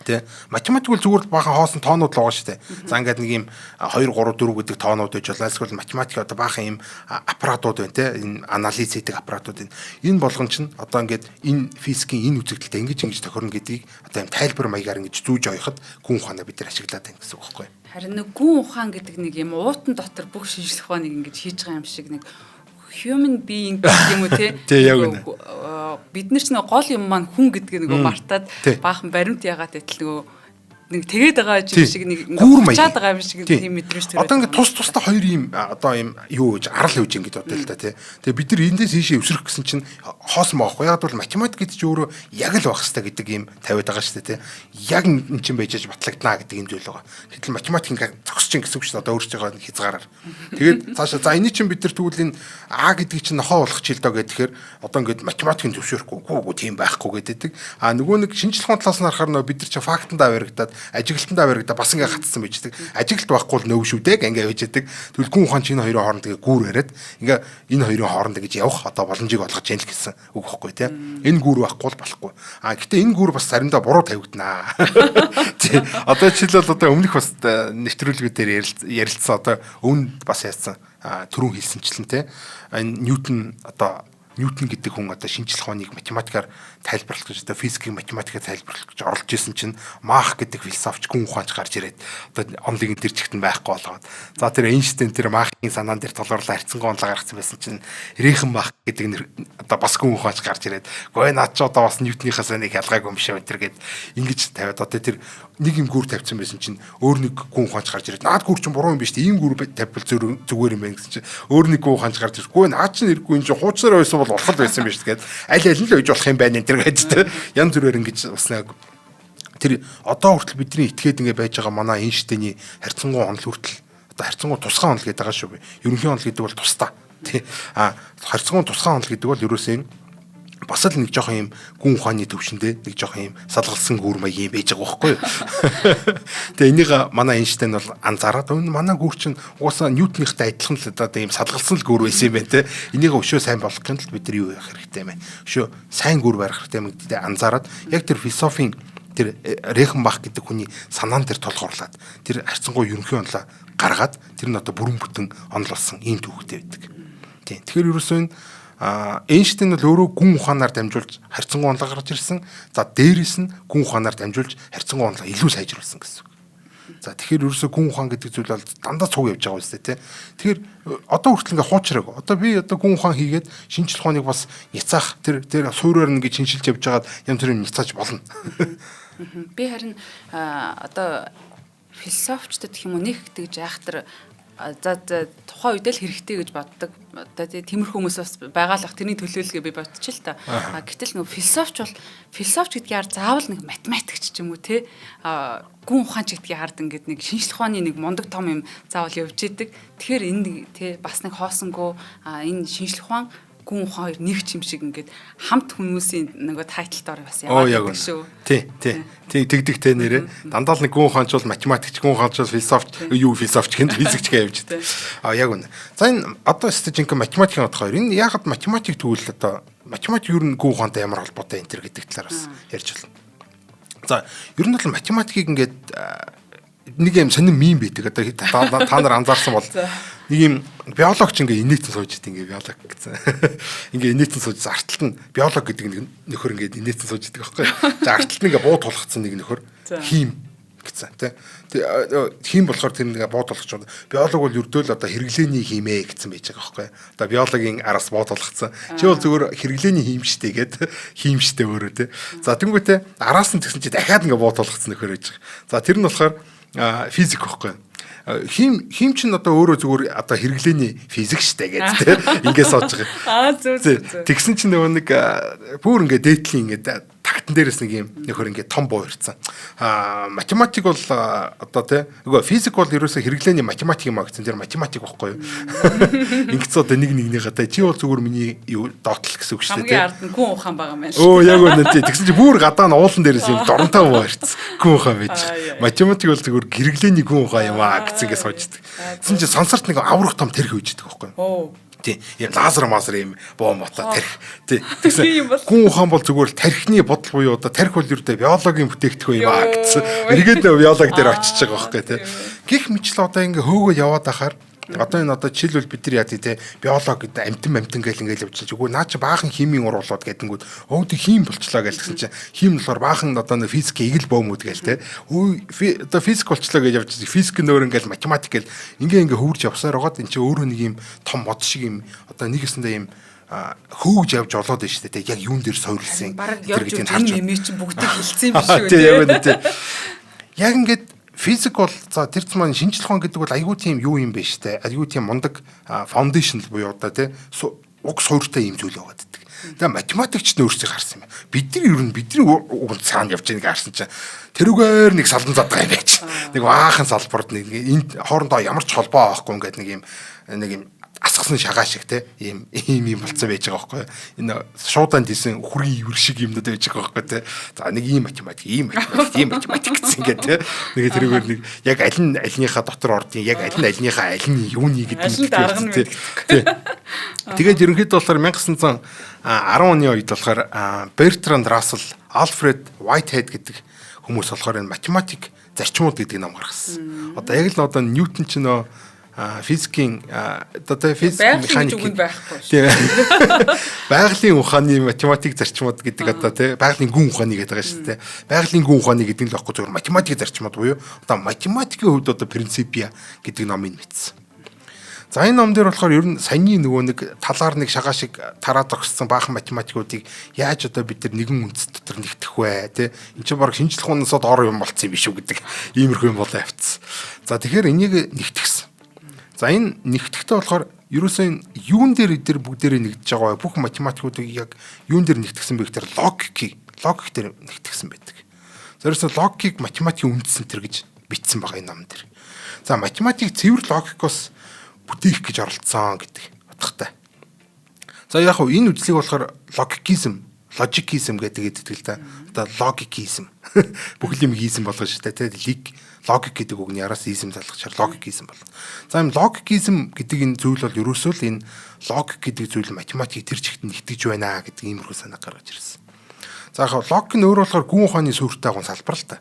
Тэ математик бол зүгээр баахан хоосон тоонууд л байгаа шүү дээ. За ингээд нэг юм 2 3 4 гэдэг тоонууд байж болно. Эсвэл математик одоо баахан юм аппаратууд байна те. Энэ анализ хийдэг аппаратууд байна. Энэ болгон чинь одоо ингээд энэ физикийн энэ үзэгдэлтэй ингэж тохирно гэдгийг одоо юм тайлбар маягаар ингэж зүүж оёход гүн ухаанаа бид нар ашиглаад байна гэсэн үг байхгүй юу? Харин нэг гүн ухаан гэдэг нэг юм уутан дотор бүх шинжлэх ухааныг ингэж хийж байгаа юм шиг нэг human being гэх юм уу те. Бид нар ч нэг гол юм маань хүн гэдгийг нөгөө мартаад баахан баримт яагаад гэтэл нэг тэгээд байгаа юм шиг нэг гуучаад байгаа юм шиг тийм мэдрэмж төрөө. Одоо ингээд тусдаа хоёр юм одоо юм юу гэж арал үж ингээд одоо л та тий. Тэгээ бид нар эндээс ийшээ өсрөх гэсэн чинь хоосон байхгүй. Яг бол математик гэдэг чинь өөрөө яг л байх хэрэгтэй гэдэг юм тавиад байгаа шүү дээ тий. Яг эн чинь байж батлагдана гэдэг юм зүйл байгаа. Гэтэл математик ингээд зогсож ин гэсэн үг шүү дээ. Одоо өөрчлөж байгаа хязгаараар. Тэгээд цаашаа за эний чинь бид нар тэгвэл энэ А гэдгийг чинь нохоо болох чил доо гэхээр одоо ингээд математикийн зөвшөөрөхгүй гүү тийм байхгүй гэдэг. А нөгөө нэг шинжлэх ухааны талаас нь харахаар нөө бид нар чинь фактандаа баригдаад ажиглалтандаа баригдаа бас ингээ гацсан байждаг. Ажиглалт байхгүй л нөв шүү дээ ингээ байждаг. Тэгвэл гүн ухаан чинь энэ хоёрын хооронд ингээ гүүр яриад ингээ энэ хоёрын хооронд гэж явах одоо боломжийг олгож яах гэсэн үг байхгүй тий. Энэ гүүр байхгүй л болохгүй. А гэтээ энэ гүүр бас заримдаа буруу тавигдана. Тий. Одоо жишээлбэл одоо өмнөх бас нэвтрүүлгүүдээр ярилцсан одоо өмнө бас яасан түрүүн хэлсэнчлэн тий. Энэ Ньютон гэдэг хүн одоо шинжлэх ухааныг математикаар тайлбарлах гэж одоо физикийг математикаар тайлбарлах гэж оролж исэн чинь Мах гэдэг философч гүн ухаанч гарч ирээд одоо онлын тэр чигт нь байхгүй болгоод за тэр Эйнштейн тэр Махын санаан дээр толгуурлаа харьцангуй онлоо гаргасан байсан чинь Рейхенбах гэдэг одоо бас гүн ухаанч гарч ирээд гүй наад ч одоо бас Ньютоныхаа санааг ялгаагүй юм шиг өтер гэд ингэж тавиад одоо тэр нэг юм гүр тавьсан байсан чинь өөр нэг гүн ухаанч гарч ирээд наад гүр чинь буруу юм биш ийм гүр тавьбал зүгээр юм байна гэсэн чинь өөр нэг гүн ухаанч гарч ирсэн гүй наад чинь хэрэггүй энэ чинь хуучнаар байсан болох байсан биш тэгээд аль нь л үйж болох юм байна энэ төр гэж янз бүрээр ингэж бас нэг тэр одоо хүртэл бидний итгээд ингэ байж байгаа манай Эйнштейний харьцангуй онол хүртэл одоо харьцангуй тусгай онол гэдэг байгаа шүү би. Ерөнхий онол гэдэг бол тусдаа тий. Харьцангуй тусгай онол гэдэг бол ерөөсөө бас л нэг жоохон юм гүн ухааны төвшөндөө нэг жоохон юм салгалсан гүр маяг юм байж байгаа байхгүй юу. Тэгээ энийг манай Эйнштейн бол анзаараад энэ манай гүр чинь угаасаа Ньютоныхтай адилхан л одоо ийм салгалсан л гүр байсан юм байна те. Энийг өшөө сайн болгохын тулд бид нар юу яах хэрэгтэй юм бэ? Өшөө сайн гүр барих хэрэгтэй юм гэдэгт анзаараад яг тэр философийн тэр Рейхенбах гэдэг хүний санаан дээр толгоорлаад тэр харьцангуй ерөнхий онолоо гаргаад тэр нь одоо бүрэн бүтэн онол болсон ийм төвхтэй байдаг. Тийм. Тэгэхээр ерөөсөө Эйнштейн бол өөрөө гүн ухаанаар дамжуулж харьцангуй онолоо гаргаж ирсэн. За дээрээс нь гүн ухаанаар дамжуулж харьцангуй онолоо илүү сайжруулсан гэсэн. За тэгэхээр ерөөсөө гүн ухаан гэдэг зүйл бол дандаа цуг явж байгаа үстэй тий. Тэгэхээр одоо хүртэл ингээ хуучраг. Одоо би одоо гүн ухаан хийгээд шинжлэх ухааныг бас няцаах тэр суурьаар нь гэж шинжилж явж байгаад янз бүрийн няцааж болно. Би харин одоо философчдод гэх юм уу нэг тэгж айхтар За тухайн үед л хэрэгтэй гэж боддог. Одоо тиймэрхүү хүмүүс бас байгаа л ах тэрний төлөөлөлгөө би бодчих л та. Гэтэл нөгөө философч гэдгийг хараад заавал нэг математикч ч юм уу те гүн ухаанч гэдгийг хараад ингээд нэг шинжлэх ухааны нэг мундаг том юм заавал явж идэг. Тэгэхээр энэ те бас нэг хоосонгүй энэ шинжлэх ухаан гүн ухаан хоёр нэг ч юм шиг ингээд хамт хүмүүсийн нөгөө тайтлаар бас яваад байдаг шүү. Тий. Тэгдэг те нэрэ. Дандаа л нэг гүн ухаанч бол математикч, гүн ухаанч бол философч гэнэ физикч гэж явж байдаг. Яг үнэ. За энэ одоо стажинг математикийн бодох хоёр. Энэ яагаад математик тэгвэл одоо математик ер нь гүн ухаантай ямар холбоотой энэ төр гэдэг талаар бас ярьж байна. За ер нь бол математикийг ингээд нэг юм сонир мим байдаг. Одоо та нар анзаарсан бол нэг юм биологч ингээ инээдсэн сууж идэг ингээ биолог гэсэн. Ингээ инээдсэн сууж арталт нь биолог гэдэг нэг нөхөр ингээ инээдсэн сууж идэг байхгүй. За арталт нь ингээ буу тулгацсан нэг нөхөр хим гэсэн тий. Хим болохоор тэр ингээ буу тулгачаад биолог бол ердөөл одоо хэрэглээний химээ гэсэн байж байгаа байхгүй. Одоо биологийн араас буу тулгацсан. Чи бол зүгээр хэрэглээний хим штэ гэдэг хим штэ өөрөө тий. За тэнгуүтээ араас нь тэгсэн чи дахиад ингээ буу тулгацсан нөхөр байж байгаа. За тэр нь болохоор физик байхгүй. Хим чинь одоо өөрөө зүгээр одоо хэрэглээний физик штэ гэдэг тийм ингээд сууж байгаа. Зөв. Тэгсэн чинь нөгөө нэг бүр ингээд дээдлийн ингээд тагтан дээрээс нэг юм нөхөр ингээд том буу ирсэн. Математик бол одоо тийм нөгөө физик бол ерөөсөө хэрэглээний математик юм а гэсэн тэр математик байхгүй юу. Ингээд одоо нэгнийгээ та чи бол зүгээр миний юу доотлол гэсэн үг штэ тийм. Хамгийн ард нь гүн ухаан байгаа юм байна. Яг үнэ тийм. Тэгсэн чинь бүр гадаа нь уулан дээрээс юм доронтой буу ирсэн. Гүн ухаан байж. Математик бол зүгээр хэрэглээний гүн ухаан юм а гэсэн ингээд сууждаг. Тэгсэн чинь сансарт нэг аврах том тэрх үйждэг байхгүй юу. Тий. Ийм лазер юм боо мота тарих. Тий. Тэгсэн гүн ухаан бол зүгээр тархины бодол буюу одоо тарих бол ердөө биологийн бүтээгдэхүүн юм аа гэсэн. Эргээд биолог дээр очиж байгаа байхгүй тий. Гэх мэтлээ одоо ингээ хөөгөө яваад ахаар одоо энэ одоо жишээлбэл бид нар яа тий биолог гэдэг амтан гэл ингээл явж байгаа. Үгүй наа чи баахан химийн уруулууд гэдэнгүүт өөд хим болчлоо гэж гэсэн чинь хим болохоор баахан одоо нэг физик эгэл боомуд гээл тий. Одоо физик болчлоо гэж явж байгаа. Физик нөр ингээл математик гэл ингээ хөвөрж явсаар байгаад эн чи өөрөө нэг юм том мод шиг юм одоо нэг хэсэндээ юм хөөгж явж олоод байна шүү дээ. Яг юун дээр сойрлсон. Тэр гэдгийг харж юм чи бүгдийг хэлсэн юм биш үү? Тий яг үнэ тий. Яг ингээд физик бол за тэр зам шинжлэх ухаан гэдэг бол айгүй тийм юу юм бэ штэ. Айгүй тийм мундаг фаундейшн буюу одоо тий уг суурьтай юм зүйл байгаад байдаг. Тэгээ математикч нөөцийг харсан юм. Бидний уг цаана явж байгааг харсан чинь тэрүүгээр нэг салан задгаа юм байж. Нэг баахан салбарт нэг энд хоорондоо ямар ч холбоо авахгүй ингээд нэг юм асгасан шагаа шиг те ийм болцсон байж байгаа байхгүй. Энэ шуудан дисэн хүргийн ивэр шиг юмнууд байж байгаа байхгүй те. За нэг ийм математик гэсэн ингээд те. Нэг тэрүүгээр нэг яг альныхаа дотор ордын яг альныхаа альны юуны гэдэг те. Тэгээд ерөнхийдөө болохоор 1910 оны үед болохоор Бертранд Рассел, Альфред Уайтхед гэдэг хүмүүс болохоор энэ математик зарчмууд гэдэг ном гаргасан. Одоо яг л одоо Ньютон ч нөө физикийн одоо физик механик байхгүй. Байгалийн ухааны математик зарчмууд гэдэг одоо тий байгалийн гүн ухааны гэдэг байгаа шүү дээ. Байгалийн гүн ухааны гэдэг нь л байхгүй зөвхөн математик зарчмууд буюу одоо математикийн хувьд одоо принципиа гэдэг номыг мэдсэн. За энэ ном дээр болохоор ер нь саяны нөгөө нэг талаар нэг шагаа шиг тараад огцсон баахан математикуудыг яаж одоо бид нар нэгэн үндэс дотор нэгтгэх вэ тий энэ чинь баг шинжлэх ухаанаас доор юм болцсон юм биш үү гэдэг иймэрхүү юм болоо явцсан. За тэгэхээр энийг нэгтгэсэн. За энэ нэгтгэхдээ болохоор ерөөсөө юун дээр эдгээр бүгдээрээ нэгдэж байгаа бүх математикуудыг яг юун дээр нэгтгэсэн бэ гэхээр логик дээр нэгтгэсэн байдаг. За ерөөсөө логикийг математикийн үндэс центр гэж бичсэн байгаа энэ ном дээр. За математик цэвэр логикоос бүтээх гэж оролцсон гэдэг утгатай. За яг хөө энэ үзлийг болохоор логикизм гэдэг л да. Одоо логикизм бүх юм изм болгож штэ тий логик гэдэг үгний араас изм залгачаар логикизм бол. За энэ логикизм гэдэг энэ зүйл бол ерөөсөө л энэ логик гэдэг зүйл математик тэр чигт нэгтгэж байна гэдэг иймэрхүү санаа гаргаж ирсэн. За яг логик нь өөрөө болохоор гүн ухааны суурьтай гон салбар л та.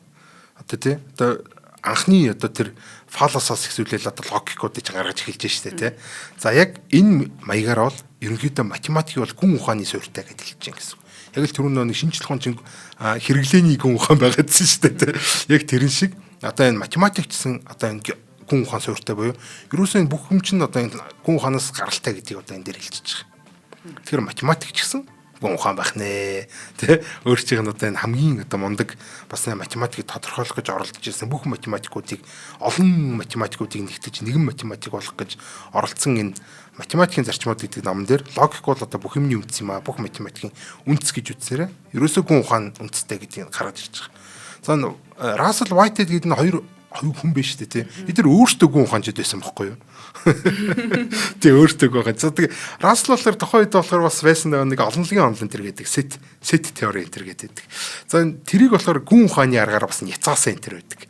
Одоо тий одоо анхны одоо тэр фалосоос хэсүүлэл одоо логикуудыг гаргаж эхэлж штэ тий. За яг энэ маягаар бол ерөнхийдөө математик бол гүн ухааны суурьтай гэж хэлж чинь гэсэн. Яг л түрүүн нэг шинжлэх ухаан чинь хэрэглээний гүн ухаан байгаад чинь штэ тий. Яг тэрэн шиг одоо энэ математик гэсэн одоо энэ гүн ухаан суурьтай буюу ерөөсөө энэ бүх юм чинь одоо энэ гүн ухаанаас гаралтай гэдгийг одоо энэ дээр хэлчихэж байгаа. Тэгэхээр математик ч гэсэн гүн ухаан байх нэ. Тэ өөрчиг нь одоо энэ хамгийн одоо мундаг бас математикийг тодорхойлох гэж оролдож ирсэн бүх математикуудыг олон математикуудыг нэгтгэж нэгэн математик болох гэж оролцсон энэ математикийн зарчмууд гэдэг номон дээр логик бол одоо бүх юмний үндэс юм а. Бүх математикийн үндэс гэж үзсээрээ ерөөсөө гүн ухаан үндэстэй гэдгийг гаргаж ирж байгаа. За Russell Whitehead гэдэг нь хоёр хүн биш үү те. Эдгээр өөртөө гүн ухаанчд байсан байхгүй юу? Тэг өөртөө гүн ухаан. За тэг Russell болохоор тохоо үед болохоор бас байсан нэг олонлогийн онлон төр гэдэг set теори энэ төр гэдэг. За тэрийг болохоор гүн ухааны аргаар бас няцаасан энэ төр байдаг.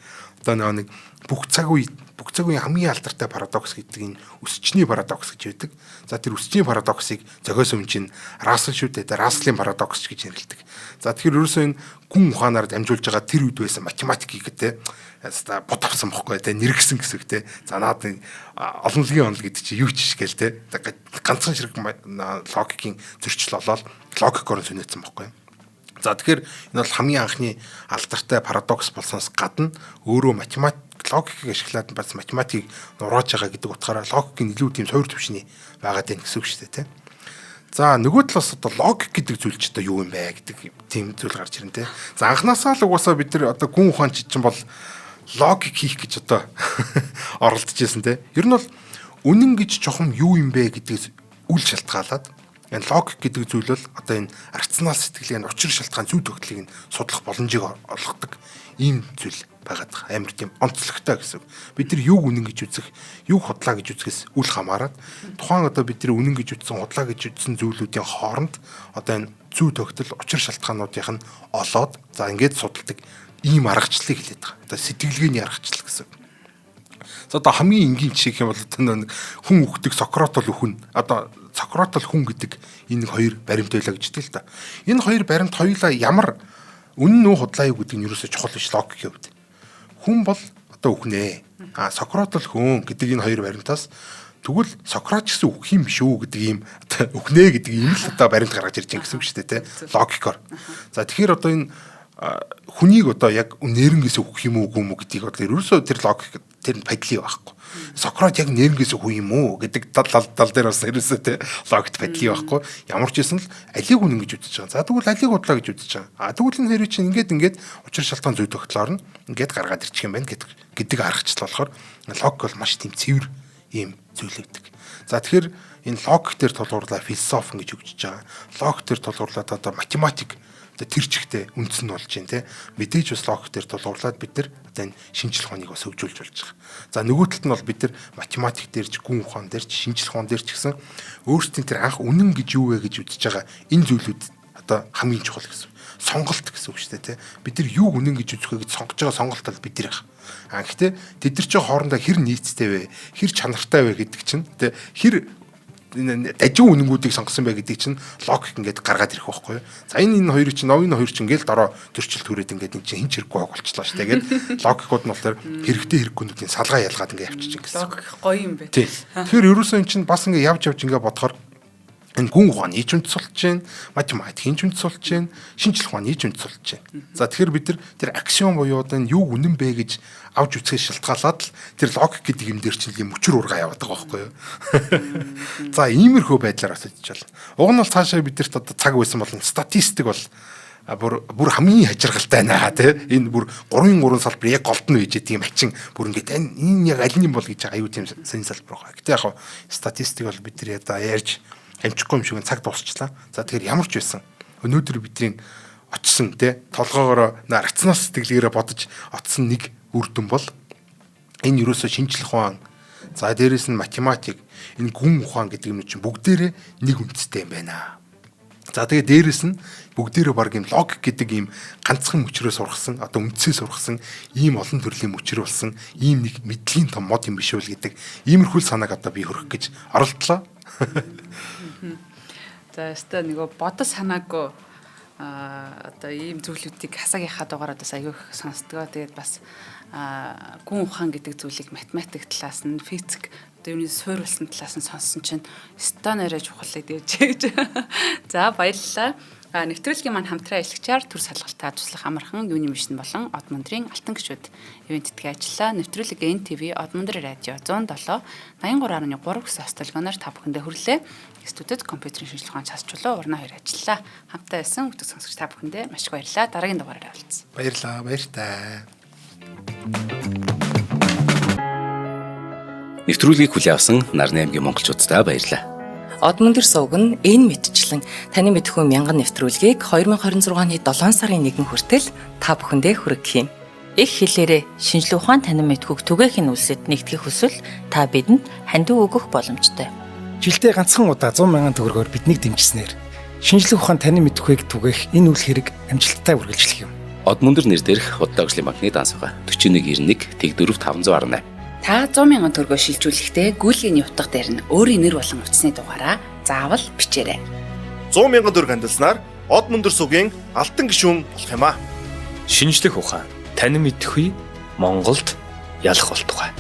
Одоо нэг бүх цаг үеийн хамгийн алдартай парадокс гэдэг энэ өсчний парадокс гэж байдаг. За тэр өсчний парадоксыг зохиосон хүн чинь Russell шүү дээ. Russell-ийн парадокс гэж нэрлэдэг. За тэгэхээр ерөөсөө энэ гүн ухаанаар дамжуулж байгаа тэр үед байсан математикийг гэдэг яста бод авсан бохгүй те нэргсэн гэсэн үг те. За наад олонлогийн онол гэдэг чинь юу ч иш гээл те. Ганцхан ширхэг логикийн зөрчил олоод логикоор сүнэтсэн бохгүй. За тэгэхээр энэ бол хамгийн анхны алдартай парадокс болсноос гадна өөрөө логикийг ашиглаад бас математикийг нурааж байгаа гэдэг утгаараа логикийн илүү тийм суур төвшний байгаад байна гэсэн үг шүү дээ те. За нөгөө талаас одоо логик гэдэг зүйл ч одоо юу юм бэ гэдэг тийм зүйл гарч ирнэ те. За анхнаасаа л угаасаа бид нар одоо гүн ухаанч чинь бол логик хийх гэж одоо оролдож байсан те. Ер нь бол үнэн гэж чухам юу юм бэ гэдгээс үл шалтгаалаад энэ логик гэдэг зүйл бол одоо энэ рационал сэтгэлийн учир шалтгаан зүй тогтолыг нь судлах боломжийг олгодог ийм зүйл байгаад байгаа. Амар тийм онцлогтой гэсэн. Бид нар юуг үнэн гэж үзэх, юуг худлаа гэж үзэхээс үл хамааран тухайн одоо бид нар үнэн гэж үзсэн, худлаа гэж үзсэн зүйлүүдийн хооронд одоо энэ зүй тогтол учир шалтгаануудын нь олоод за ингээд судалдаг ийм аргачлалыг хэлээд байгаа. Одоо сэтгэлгээний аргачлал гэсэн. За одоо хамгийн энгийн жишээ юм бол одоо хүн үхдэг Сократ бол үхэн. Одоо Сократ бол хүн гэдэг энэ хоёр баримт байлаа гэж хэлдэг л да. Энэ хоёр баримт хоёулаа ямар үнэн үү худлаа юу гэдэг нь ерөөсөө чухал биш логикийн хувьд. Хүн бол одоо үхнэ. Сократ бол хүн гэдэг энэ хоёр баримтаас тэгвэл Сократ ч гэсэн үхэх юм биш үү гэдэг ийм одоо үхнэ гэдэг ийм л одоо баримт гаргаж ирж байгаа гэсэн үг шүү дээ, тэ. Логикоор. За тэгэхээр одоо энэ хүнийг одоо яг нэрнгээс үхэх юм уу үгүй юм уу гэдгийг бол ерөөсөө тэр логик тэр падлий байхгүй. Сократ яг нэрнгээс үхэх юм уу гэдэг тал дээр бас ерөөсөө тэ логикт падлий байхгүй. Ямар ч юм л алийг үнэн гэж үзэж байгаа. За тэгвэл алийг худлаа гэж үзэж байгаа. Тэгвэл энэ хоёрыг чинь ингээд учир шалтгаан зүй тогтлоор нь ингээд гаргаад ирчих юм байна гэдэг аргачлал болохоор логик бол маш тийм цэвэр ийм зүйл өгдөг. За тэгэхээр энэ логик дээр тулгуурлаа философи гэж өгч байгаа. Логик дээр тулгуурлаад одоо математик тэр чигтээ үндэс нь болж байна те. Мэдээж бас логик дээр тулгуурлаад бид нар одоо энэ шинжлэх ухааныг бас хөгжүүлж болж байгаа. За нөгөө талд нь бол бид нар математик дээр ч гүн ухаан дээр ч шинжлэх ухаан дээр ч гэсэн өөрсдийн тэр анх үнэн гэж юу вэ гэж үзэж байгаа энэ зүйлүүд одоо хамгийн чухал гэсэн. Сонголт гэсэн үг шүү дээ те. Бид нар юу үнэн гэж үзэх вэ гэж сонгож байгаа сонголт бол бид нар. Гэхдээ тэд нар ч хоорондоо хэр нийцтэй вэ, хэр чанартай вэ гэдэг чинь те хэр дажин үнэнгүүдийг сонгосон бай гэдэг чинь логик ингээд гаргаад ирэх байхгүй юу. За энэ хоёр чинь новын хоёр чинь ингээд дараа төрчил түрээд ингээд энэ чинь хинч хэрэггүй болчихлоо шүү дээ. Тэгээд логикууд нь болохоор хэрэгтэй хэрэггүйнүүдийн салгаа ялгаад ингээд явчихж гэсэн. Логик гоё юм бэ. Тэгэхээр ерөөсөө эн чинь бас ингээд явж ингээд бодохоор энэ гүн ухааны ч үндэс болж байна, математикийн ч үндэс болж байна, шинжлэх ухааны ч үндэс болж байна. За тэгэхээр бид нар тэр аксиом буюу одоо юу үнэн бэ гэж авч үзэхээс шалтгаалаад л тэр логик гэдэг юм дээр чинь юм өчр ургаа яваад байгаа байхгүй юу. За иймэрхүү байдлаар асууж байна. Уг нь бол цаашаа бидэрт одоо цаг байсан бол статистик бол бүр хамгийн хажиргалтай байна тий. Энэ бүр 3-3 салбар яг голд нь үйж тийм хачин бүр ингээд энэ яг аль нь бол гэж аюу тийм сайн салбар байгаа. Гэтэ яг статистик бол бид нар одоо ярьж амжихгүй юм шиг цаг дуусчлаа. За тэгэхээр ямар ч байсан өнөөдөр бидний очсон тий толгоогоор рационал сэтгэлгээрээ бодож отсон нэг үр дүн бол энэ юусоо шинжлэх ухаан, за дээрэс нь математик, энэ гүн ухаан гэдэг юм чинь бүгдээрээ нэг үндэстэй юм байна. За тэгээ дээрэс нь бүгдээрээ баг юм логик гэдэг ийм ганцхан мөчрөө сургасан, одоо үндсээ сургасан, ийм олон төрлийн мөчр болсон, ийм нэг мэдлэгийн том мод юм биш үү гэдэг иймэрхүү санааг одоо би хөрөх гэж оролдлоо. За өстой нөгөө бодос санаагүй одоо ийм зүйлүүдийг хасаагийнхаа дугаараа бас аягүй сонсдгоо. Тэгээд бас гүн ухаан гэдэг зүйлийг математик талаас нь физик одоо юуны суурилсан талаас нь сонссон чинь өстой нэрэ чухал гэж. За баярлалаа. Нэвтрүүлгийн маань хамтран ажиллагчаар төр салгалтаа туслах амархан юуны мишн болон од мөндрийн алтан гишүүд ивэнтдгээ ажиллаа. Нэвтрүүлэг NTV од мөндөр радио 107 83.3 гэсэн остолгоноор та бүхэндээ хүрлээ. Студид компьютерийн шинжилгээ ухаан цаасчлуу урна хоёр ажиллаа. Хамтаа байсан үзэг сонсогч та бүхэндээ маш их баярлалаа. Дараагийн дугаараар уулзъя. Баярлалаа. Баяртай. Нэвтрүүлгийг хүлээн авсан Нарны аймгийн монголчуудаа баярлалаа. Од мөндөр сувг нь энэ мэдчлэн таны мэдхүйн мянган нэвтрүүлгийг 2026 оны 7 сарын 1 хүртэл та бүхэндээ хүргэх юм. Их хэлээрээ шинжилгээ ухаан танин мэдхүйг түгээхийн үлсэд нэгтгэх хүсвэл та бидэнд хандив өгөх боломжтой. Жилдээ ганцхан удаа 100 мянган төгрөгөөр биднийг дэмжснээр шинжилгээ ухаан танин мэдхүйг түгээх энэ үйл хэрэг амжилттай үргэлжлэх юм. Од мөндөр нэр дээрх Удаа өвчлийн банкны дансгаа 4191 тэг 4518. Та 100,000 төгрөгөө шилжүүлэхдээ гүйлгээний утга дээр нь өөрийн нэр болон утасны дугаараа заавал бичээрэй. 100,000 төгрөг хандалснаар од мөндөр сувгийн алтан гишүүн болох юм а. Шинжлэх ухаан танин мэдхгүй Монголд ялах болтугай.